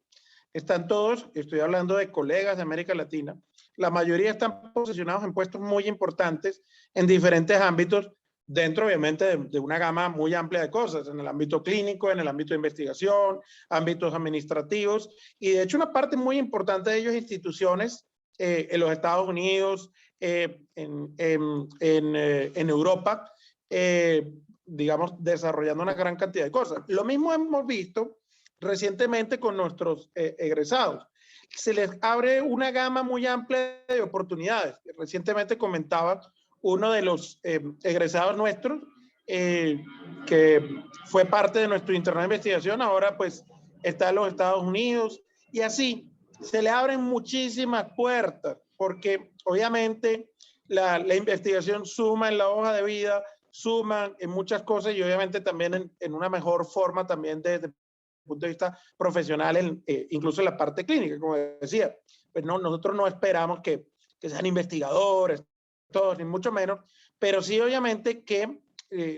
Están todos, estoy hablando de colegas de América Latina, la mayoría están posicionados en puestos muy importantes en diferentes ámbitos, dentro obviamente de una gama muy amplia de cosas, en el ámbito clínico, en el ámbito de investigación, ámbitos administrativos, y de hecho una parte muy importante de ellos, instituciones en los Estados Unidos, en Europa, digamos, desarrollando una gran cantidad de cosas. Lo mismo hemos visto recientemente con nuestros egresados. Se les abre una gama muy amplia de oportunidades. Recientemente comentaba uno de los egresados nuestros, que fue parte de nuestro internado de investigación, ahora pues está en los Estados Unidos, y así se le abren muchísimas puertas, porque obviamente la investigación suma en la hoja de vida, suma en muchas cosas, y obviamente también en una mejor forma también desde el punto de vista profesional, incluso en la parte clínica, como decía. pues no, nosotros no esperamos que sean investigadores, todos, ni mucho menos, pero sí obviamente que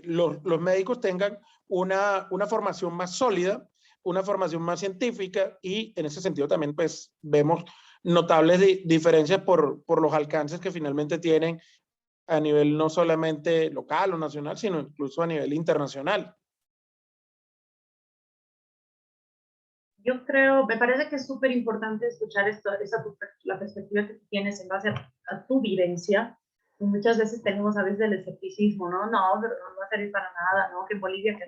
los médicos tengan una formación más sólida, una formación más científica, y en ese sentido también pues vemos notables diferencias por los alcances que finalmente tienen a nivel no solamente local o nacional, sino incluso a nivel internacional. Yo creo, me parece que es súper importante escuchar la perspectiva que tú tienes en base a tu vivencia. Muchas veces tenemos a veces el escepticismo, ¿no? No, pero no va a servir para nada, ¿no? Que en Bolivia que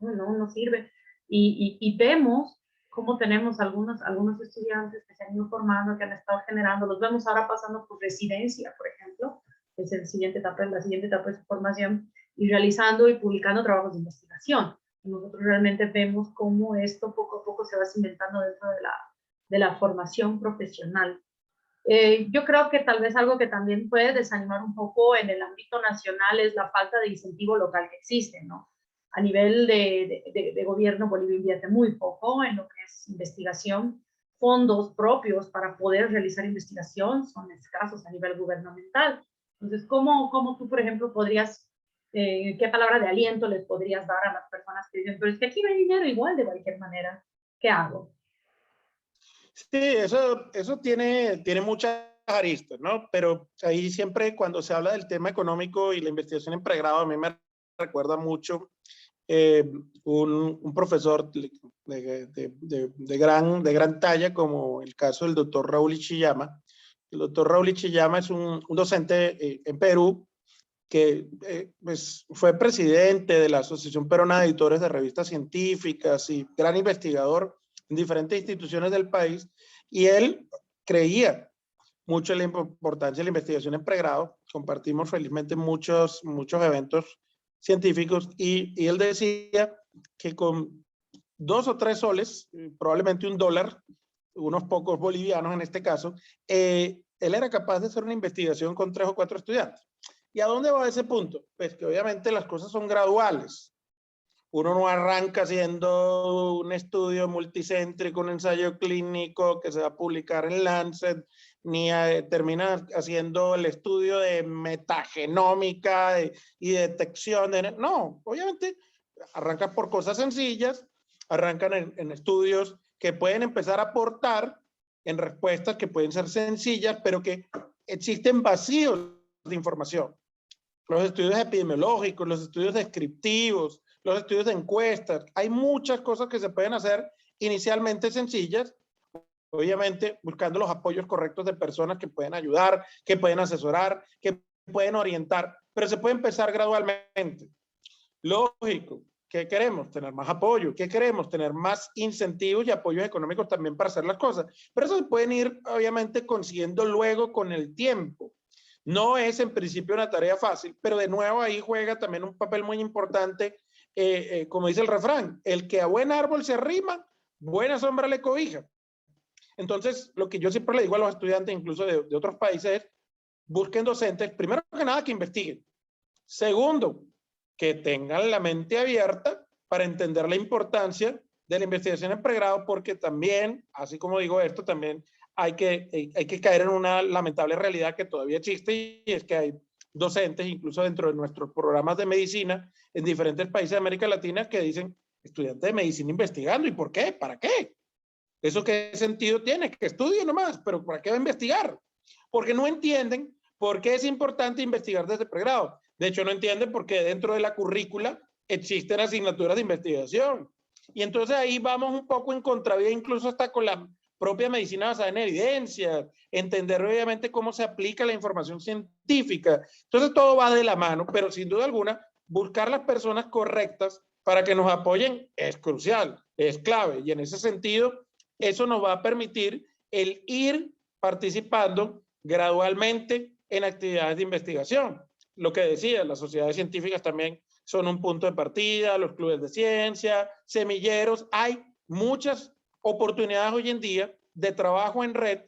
no sirve. Y vemos cómo tenemos algunos estudiantes que se han ido formando, que han estado generando, los vemos ahora pasando por residencia, por ejemplo, que es la siguiente etapa de su formación, y realizando y publicando trabajos de investigación. Nosotros realmente vemos cómo esto poco a poco se va cimentando dentro de la formación profesional. Yo creo que tal vez algo que también puede desanimar un poco en el ámbito nacional es la falta de incentivo local que existe, ¿no? A nivel de gobierno, Bolivia invierte muy poco en lo que es investigación. Fondos propios para poder realizar investigación son escasos a nivel gubernamental. Entonces, ¿cómo tú, por ejemplo, podrías, qué palabra de aliento les podrías dar a las personas que dicen, pero es que aquí no hay dinero igual de cualquier manera? ¿Qué hago? Sí, eso tiene muchas aristas, ¿no? Pero ahí siempre cuando se habla del tema económico y la investigación en pregrado, a mí me recuerda mucho un profesor de gran talla, como el caso del doctor Raúl Ichiyama. El doctor Raúl Ichiyama es un docente en Perú que pues fue presidente de la Asociación Peruana de Editores de Revistas Científicas y gran investigador en diferentes instituciones del país, y él creía mucho en la importancia de la investigación en pregrado. Compartimos felizmente muchos eventos científicos, y él decía que con 2 o 3 soles, probablemente $1, unos pocos bolivianos en este caso, él era capaz de hacer una investigación con 3 o 4 estudiantes. ¿Y a dónde va ese punto? Pues que obviamente las cosas son graduales. Uno no arranca haciendo un estudio multicéntrico, un ensayo clínico que se va a publicar en Lancet, ni termina haciendo el estudio de metagenómica y detección. No, obviamente arranca por cosas sencillas, arrancan en estudios que pueden empezar a aportar en respuestas que pueden ser sencillas, pero que existen vacíos de información. Los estudios epidemiológicos, los estudios descriptivos, los estudios de encuestas. Hay muchas cosas que se pueden hacer inicialmente sencillas, obviamente buscando los apoyos correctos de personas que pueden ayudar, que pueden asesorar, que pueden orientar, pero se puede empezar gradualmente. Lógico, ¿qué queremos? Tener más apoyo. ¿Qué queremos? Tener más incentivos y apoyos económicos también para hacer las cosas. Pero eso se pueden ir, obviamente, consiguiendo luego con el tiempo. No es en principio una tarea fácil, pero de nuevo ahí juega también un papel muy importante, como dice el refrán, el que a buen árbol se arrima, buena sombra le cobija. Entonces, lo que yo siempre le digo a los estudiantes, incluso de otros países, es busquen docentes, primero que nada, que investiguen. Segundo, que tengan la mente abierta para entender la importancia de la investigación en pregrado, porque también, así como digo esto, también hay que caer en una lamentable realidad que todavía existe, y es que hay docentes, incluso dentro de nuestros programas de medicina en diferentes países de América Latina, que dicen, estudiante de medicina investigando, ¿y por qué? ¿Para qué? ¿Eso qué sentido tiene? Que estudie nomás, pero ¿para qué va a investigar? Porque no entienden por qué es importante investigar desde pregrado. De hecho, no entienden por qué dentro de la currícula existen asignaturas de investigación. Y entonces ahí vamos un poco en contravía, incluso hasta con la propia medicina basada en evidencia, entender obviamente cómo se aplica la información científica. Entonces todo va de la mano, pero sin duda alguna, buscar las personas correctas para que nos apoyen es crucial, es clave. Y en ese sentido, eso nos va a permitir el ir participando gradualmente en actividades de investigación. Lo que decía, las sociedades científicas también son un punto de partida, los clubes de ciencia, semilleros. Hay muchas oportunidades hoy en día de trabajo en red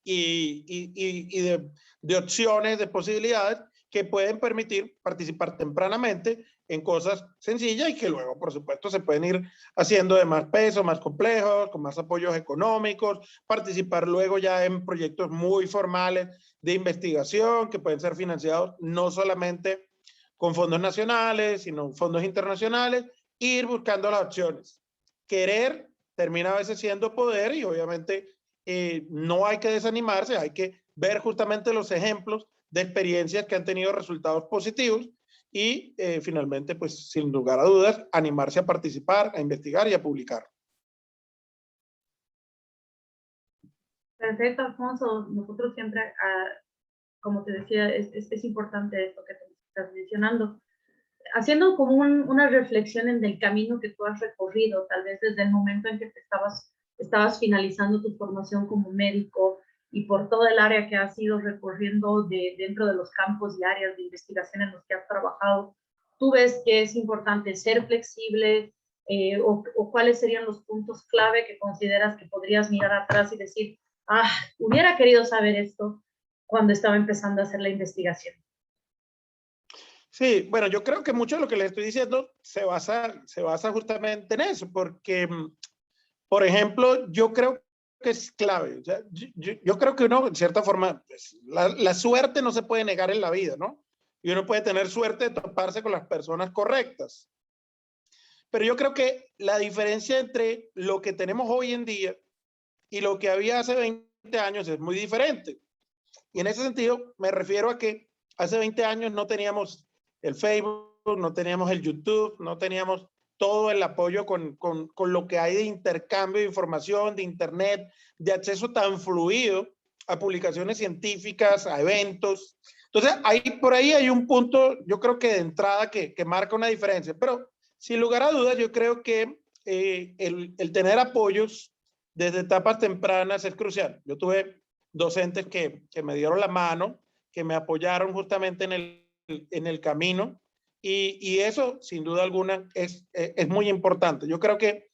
y de opciones, de posibilidades que pueden permitir participar tempranamente en cosas sencillas y que luego, por supuesto, se pueden ir haciendo de más peso, más complejos, con más apoyos económicos, participar luego ya en proyectos muy formales de investigación que pueden ser financiados no solamente con fondos nacionales, sino fondos internacionales, ir buscando las opciones. Querer termina a veces siendo poder y obviamente no hay que desanimarse, hay que ver justamente los ejemplos de experiencias que han tenido resultados positivos y finalmente, pues sin lugar a dudas, animarse a participar, a investigar y a publicar. Perfecto, Alfonso. Nosotros siempre, como te decía, es importante esto que te estás mencionando. Haciendo como una reflexión en el camino que tú has recorrido, tal vez desde el momento en que estabas finalizando tu formación como médico y por todo el área que has ido recorriendo dentro de los campos y áreas de investigación en los que has trabajado, ¿tú ves que es importante ser flexible o cuáles serían los puntos clave que consideras que podrías mirar atrás y decir, hubiera querido saber esto cuando estaba empezando a hacer la investigación? Sí, bueno, yo creo que mucho de lo que les estoy diciendo se basa justamente en eso, porque, por ejemplo, yo creo que es clave. O sea, yo creo que uno, en cierta forma, pues, la suerte no se puede negar en la vida, ¿no? Y uno puede tener suerte de toparse con las personas correctas. Pero yo creo que la diferencia entre lo que tenemos hoy en día y lo que había hace 20 años es muy diferente. Y en ese sentido me refiero a que hace 20 años no teníamos el Facebook, no teníamos el YouTube, no teníamos todo el apoyo con lo que hay de intercambio de información, de internet, de acceso tan fluido a publicaciones científicas, a eventos. Entonces, por ahí hay un punto, yo creo que de entrada que marca una diferencia. Pero sin lugar a dudas, yo creo que el tener apoyos desde etapas tempranas es crucial. Yo tuve docentes que me dieron la mano, que me apoyaron justamente en el camino y eso, sin duda alguna, es muy importante. Yo creo que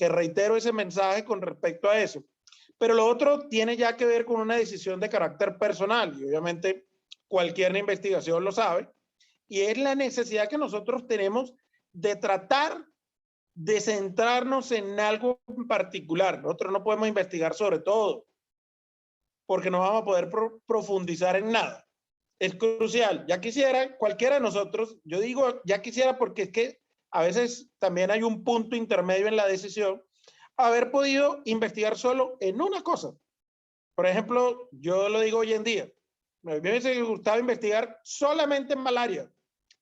reitero ese mensaje con respecto a eso. Pero lo otro tiene ya que ver con una decisión de carácter personal y obviamente cualquier investigación lo sabe y es la necesidad que nosotros tenemos de tratar de centrarnos en algo en particular. Nosotros no podemos investigar sobre todo porque no vamos a poder profundizar en nada. Es crucial. Ya quisiera cualquiera de nosotros, yo digo ya quisiera porque es que a veces también hay un punto intermedio en la decisión, haber podido investigar solo en una cosa. Por ejemplo, yo lo digo hoy en día, me hubiese gustado investigar solamente en malaria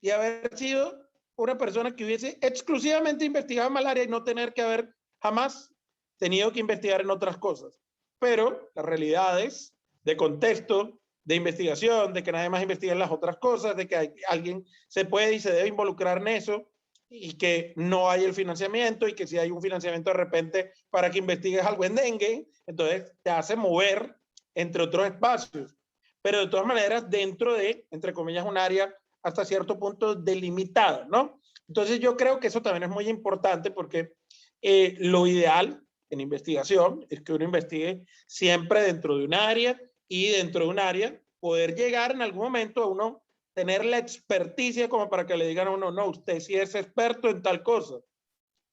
y haber sido una persona que hubiese exclusivamente investigado en malaria y no tener que haber jamás tenido que investigar en otras cosas. Pero las realidades de contexto, de investigación, de que nadie más investiga en las otras cosas, de que alguien se puede y se debe involucrar en eso y que no hay el financiamiento y que si hay un financiamiento de repente para que investigues algo en dengue, entonces te hace mover entre otros espacios. Pero de todas maneras, dentro de, entre comillas, un área hasta cierto punto delimitada, ¿no? Entonces yo creo que eso también es muy importante porque lo ideal en investigación es que uno investigue siempre dentro de un área y dentro de un área poder llegar en algún momento a uno tener la experticia como para que le digan a uno, no, usted sí es experto en tal cosa,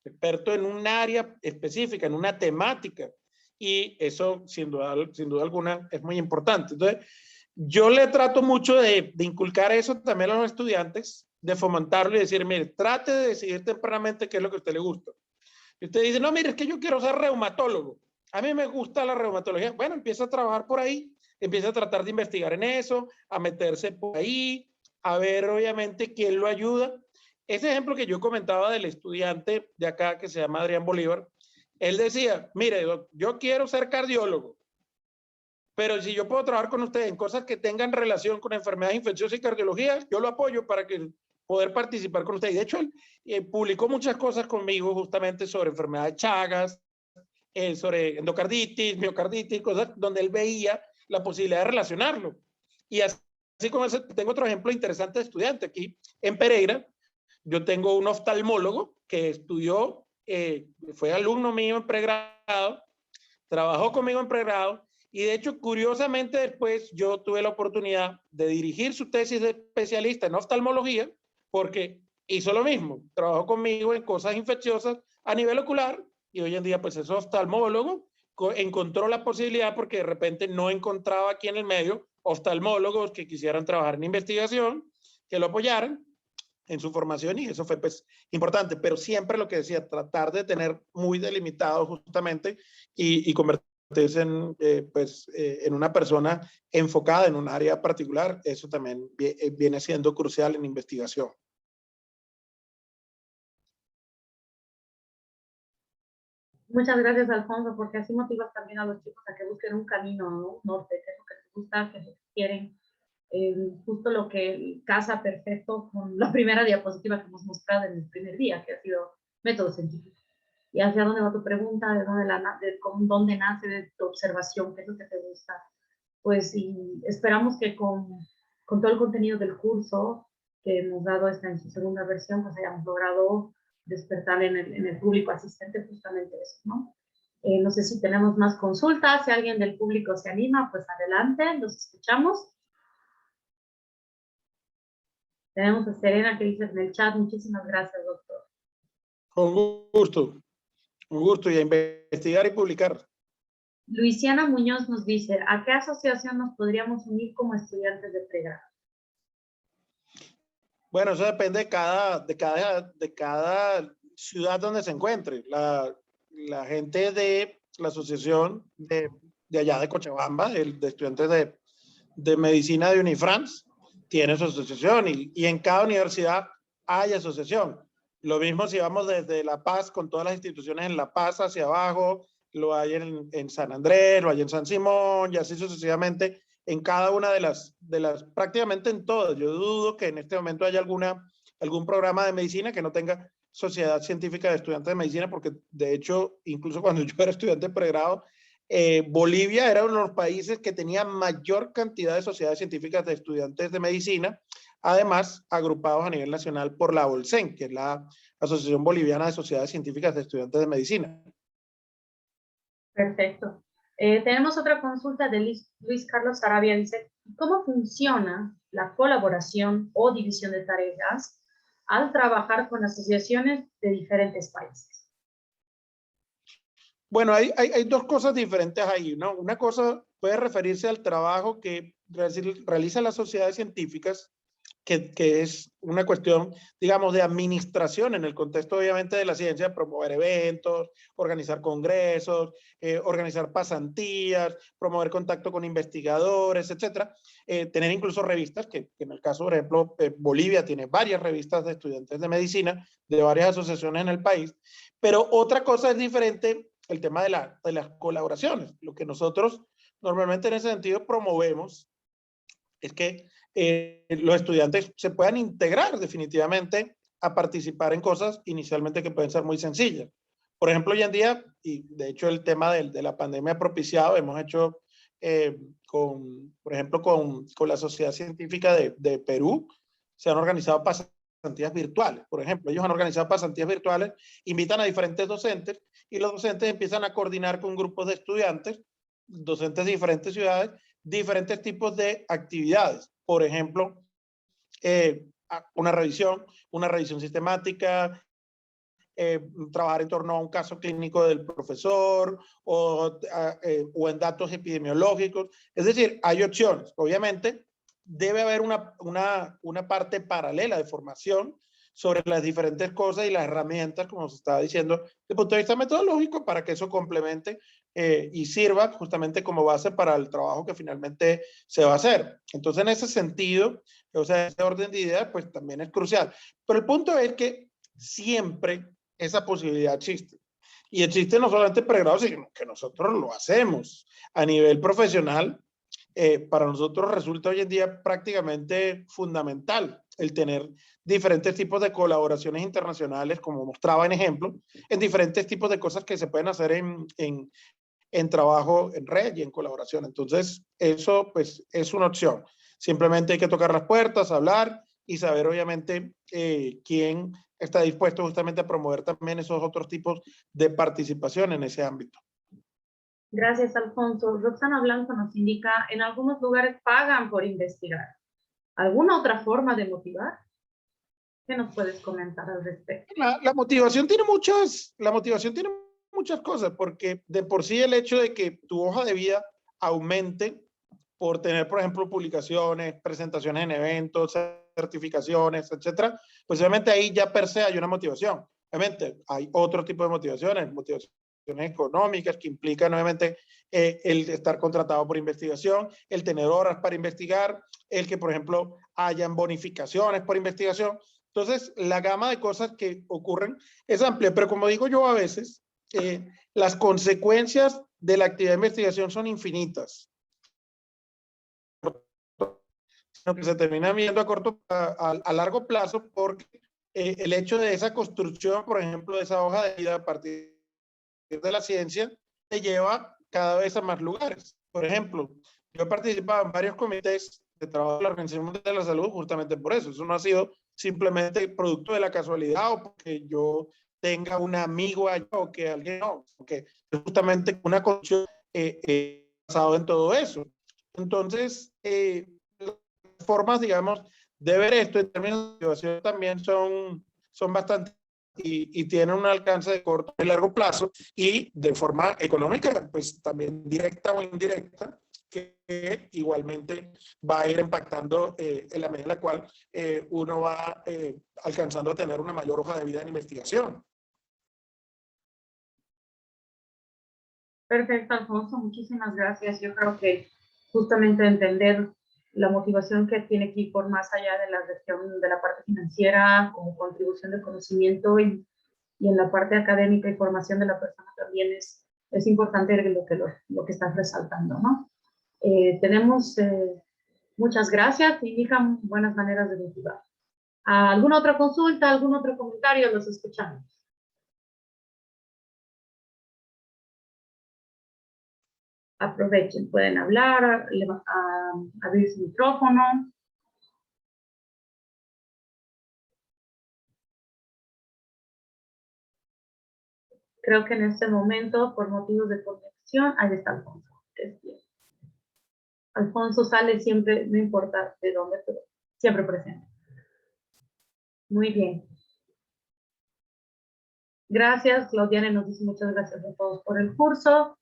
experto en un área específica, en una temática. Y eso, sin duda alguna, es muy importante. Entonces, yo le trato mucho de inculcar eso también a los estudiantes, de fomentarlo y decir, mire, trate de decidir tempranamente qué es lo que a usted le gusta. Y usted dice, no, mire, es que yo quiero ser reumatólogo. A mí me gusta la reumatología. Bueno, empieza a trabajar por ahí, empieza a tratar de investigar en eso, a meterse por ahí, a ver obviamente quién lo ayuda. Ese ejemplo que yo comentaba del estudiante de acá que se llama Adrián Bolívar, él decía, mire, yo quiero ser cardiólogo, pero si yo puedo trabajar con usted en cosas que tengan relación con enfermedades infecciosas y cardiología, yo lo apoyo para que poder participar con usted. Y de hecho, él publicó muchas cosas conmigo justamente sobre enfermedades Chagas, sobre endocarditis, miocarditis, cosas donde él veía la posibilidad de relacionarlo. Y así como ese, tengo otro ejemplo interesante de estudiante aquí en Pereira. Yo tengo un oftalmólogo que estudió, fue alumno mío en pregrado, trabajó conmigo en pregrado y de hecho, curiosamente, después yo tuve la oportunidad de dirigir su tesis de especialista en oftalmología porque hizo lo mismo, trabajó conmigo en cosas infecciosas a nivel ocular y hoy en día pues es oftalmólogo, encontró la posibilidad porque de repente no encontraba aquí en el medio oftalmólogos que quisieran trabajar en investigación, que lo apoyaran en su formación y eso fue pues importante, pero siempre lo que decía, tratar de tener muy delimitado justamente y convertirse en, en una persona enfocada en un área particular, eso también viene siendo crucial en investigación. Muchas gracias, Alfonso, porque así motivas también a los chicos a que busquen un camino, ¿no? Un norte, que es lo que les gusta, que es lo que quieren. Justo lo que casa perfecto con la primera diapositiva que hemos mostrado en el primer día, que ha sido método científico. Y hacia dónde va tu pregunta, de dónde nace de tu observación, qué es lo que te gusta. Pues y esperamos que con todo el contenido del curso que hemos dado esta en su segunda versión, pues hayamos logrado despertar en el público asistente justamente eso, ¿no? No sé si tenemos más consultas, si alguien del público se anima, pues adelante, los escuchamos. Tenemos a Serena que dice en el chat, muchísimas gracias, doctor. Con gusto y a investigar y publicar. Luisiana Muñoz nos dice, ¿a qué asociación nos podríamos unir como estudiantes de pregrado? Bueno, eso depende de cada ciudad donde se encuentre. La gente de la asociación de allá de Cochabamba, de estudiantes de medicina de Unifrance, tiene su asociación y en cada universidad hay asociación. Lo mismo si vamos desde La Paz con todas las instituciones en La Paz hacia abajo, lo hay en San Andrés, lo hay en San Simón y así sucesivamente en cada una de las, prácticamente en todas. Yo dudo que en este momento haya algún programa de medicina que no tenga Sociedad Científica de Estudiantes de Medicina, porque de hecho, incluso cuando yo era estudiante de pregrado, Bolivia era uno de los países que tenía mayor cantidad de sociedades científicas de estudiantes de medicina, además agrupados a nivel nacional por la OLCEN, que es la Asociación Boliviana de Sociedades Científicas de Estudiantes de Medicina. Perfecto. Tenemos otra consulta de Luis Carlos Sarabia. Dice, ¿cómo funciona la colaboración o división de tareas al trabajar con asociaciones de diferentes países? Bueno, hay dos cosas diferentes ahí, ¿no? Una cosa puede referirse al trabajo que realizan las sociedades científicas, que es una cuestión, digamos, de administración en el contexto, obviamente, de la ciencia, promover eventos, organizar congresos, organizar pasantías, promover contacto con investigadores, etcétera. Tener incluso revistas, que en el caso, por ejemplo, Bolivia tiene varias revistas de estudiantes de medicina de varias asociaciones en el país. Pero otra cosa es diferente, el tema de las colaboraciones. Lo que nosotros normalmente en ese sentido promovemos es que los estudiantes se puedan integrar definitivamente a participar en cosas inicialmente que pueden ser muy sencillas. Por ejemplo, hoy en día, y de hecho el tema de la pandemia ha propiciado, hemos hecho, por ejemplo, con la Sociedad Científica de Perú, se han organizado pasantías virtuales. Por ejemplo, ellos han organizado pasantías virtuales, invitan a diferentes docentes y los docentes empiezan a coordinar con grupos de estudiantes, docentes de diferentes ciudades, diferentes tipos de actividades. Por ejemplo, una revisión sistemática, trabajar en torno a un caso clínico del profesor o en datos epidemiológicos. Es decir, hay opciones. Obviamente, debe haber una parte paralela de formación sobre las diferentes cosas y las herramientas, como se estaba diciendo, desde el punto de vista metodológico, para que eso complemente y sirva justamente como base para el trabajo que finalmente se va a hacer. Entonces, en ese sentido, o sea, ese orden de ideas, pues también es crucial. Pero el punto es que siempre esa posibilidad existe. Y existe no solamente pregrado, sino que nosotros lo hacemos a nivel profesional. Para nosotros resulta hoy en día prácticamente fundamental el tener diferentes tipos de colaboraciones internacionales, como mostraba en ejemplo, en diferentes tipos de cosas que se pueden hacer en trabajo en red y en colaboración. Entonces, eso pues es una opción. Simplemente hay que tocar las puertas, hablar y saber obviamente quién está dispuesto justamente a promover también esos otros tipos de participación en ese ámbito. Gracias, Alfonso. Roxana Blanco nos indica, en algunos lugares pagan por investigar. ¿Alguna otra forma de motivar? ¿Qué nos puedes comentar al respecto? La motivación tiene muchas cosas, porque de por sí el hecho de que tu hoja de vida aumente por tener, por ejemplo, publicaciones, presentaciones en eventos, certificaciones, etcétera, pues obviamente ahí ya per se hay una motivación. Obviamente hay otro tipo de motivaciones económicas que implican obviamente el estar contratado por investigación, el tener horas para investigar, el que, por ejemplo, hayan bonificaciones por investigación. Entonces, la gama de cosas que ocurren es amplia, pero como digo yo a veces, las consecuencias de la actividad de investigación son infinitas. Lo que se termina viendo a largo plazo, porque el hecho de esa construcción, por ejemplo, de esa hoja de vida a partir de la ciencia, te lleva cada vez a más lugares. Por ejemplo, yo he participado en varios comités de trabajo de la Organización Mundial de la Salud justamente por eso. Eso no ha sido simplemente producto de la casualidad o porque yo tenga un amigo allá o que alguien no, porque es justamente una construcción basada en todo eso. Entonces, las formas, digamos, de ver esto en términos de motivación también son bastante y tienen un alcance de corto y largo plazo y de forma económica, pues también directa o indirecta, que igualmente va a ir impactando en la medida en la cual uno va alcanzando a tener una mayor hoja de vida en investigación. Perfecto, Alfonso, muchísimas gracias. Yo creo que justamente entender la motivación que tiene que ir por más allá de la gestión de la parte financiera como contribución de conocimiento y en la parte académica y formación de la persona también es importante lo que estás resaltando, ¿no? Tenemos muchas gracias, indican buenas maneras de motivar. ¿Alguna otra consulta, algún otro comentario? Los escuchamos. Aprovechen, pueden hablar, abrir su micrófono. Creo que en este momento, por motivos de conexión, ahí está Alfonso. Alfonso sale siempre, no importa de dónde, pero siempre presente. Muy bien. Gracias, Claudiana nos dice muchas gracias a todos por el curso.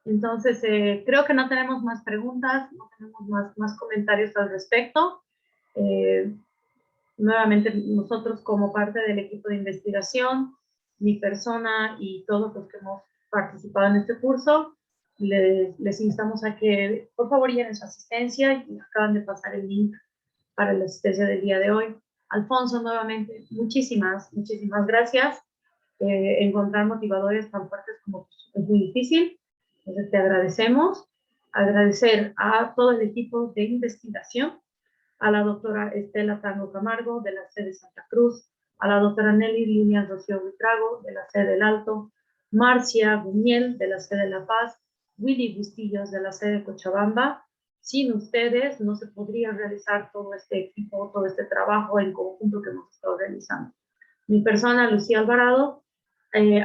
Entonces, creo que no tenemos más preguntas, no tenemos más comentarios al respecto. Nuevamente, nosotros como parte del equipo de investigación, mi persona y todos los que hemos participado en este curso, les instamos a que por favor llenen su asistencia y acaban de pasar el link para la asistencia del día de hoy. Alfonso, nuevamente, muchísimas gracias. Encontrar motivadores tan fuertes como es muy difícil. Entonces te agradecemos. Agradecer a todo el equipo de investigación, a la doctora Estela Tango Camargo de la sede de Santa Cruz, a la doctora Nelly Lilian Rocío Buitrago de la sede del Alto, Marcia Gumiel de la sede de La Paz, Willy Bustillos de la sede de Cochabamba. Sin ustedes no se podría realizar todo este equipo, todo este trabajo en conjunto que hemos estado realizando. Mi persona, Lucía Alvarado,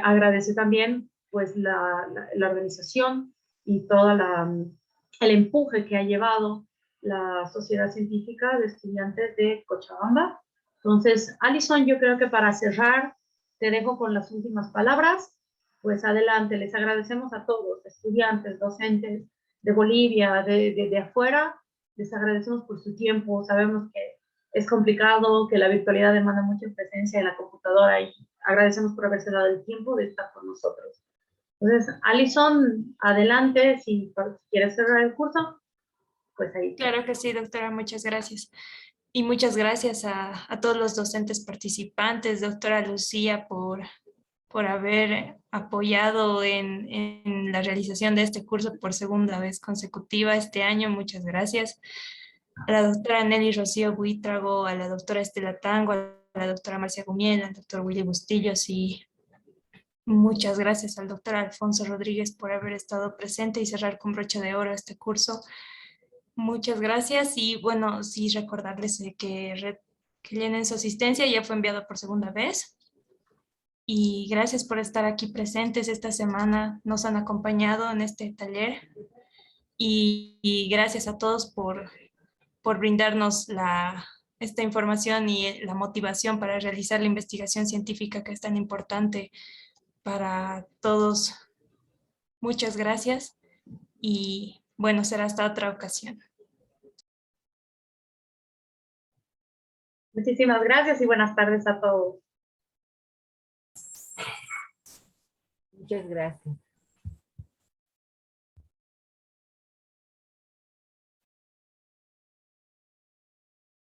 agradece también pues la organización y todo el empuje que ha llevado la Sociedad Científica de Estudiantes de Cochabamba. Entonces, Alison, yo creo que para cerrar, te dejo con las últimas palabras. Pues adelante, les agradecemos a todos, estudiantes, docentes de Bolivia, de afuera, les agradecemos por su tiempo, sabemos que es complicado, que la virtualidad demanda mucha presencia en la computadora y agradecemos por haberse dado el tiempo de estar con nosotros. Entonces, Alison, adelante, si quieres cerrar el curso, pues ahí. Claro que sí, doctora, muchas gracias. Y muchas gracias a todos los docentes participantes, doctora Lucía, por haber apoyado en la realización de este curso por segunda vez consecutiva este año. Muchas gracias. A la doctora Nelly Rocío Buitrago, a la doctora Estela Tango, a la doctora Marcia Gumiel, al doctor Willy Bustillos y muchas gracias al doctor Alfonso Rodríguez por haber estado presente y cerrar con broche de oro este curso. Muchas gracias y bueno, sí recordarles que llenen su asistencia, ya fue enviado por segunda vez. Y gracias por estar aquí presentes esta semana, nos han acompañado en este taller y gracias a todos por brindarnos la esta información y la motivación para realizar la investigación científica que es tan importante para todos. Muchas gracias y bueno, será hasta otra ocasión. Muchísimas gracias y buenas tardes a todos. Muchas gracias.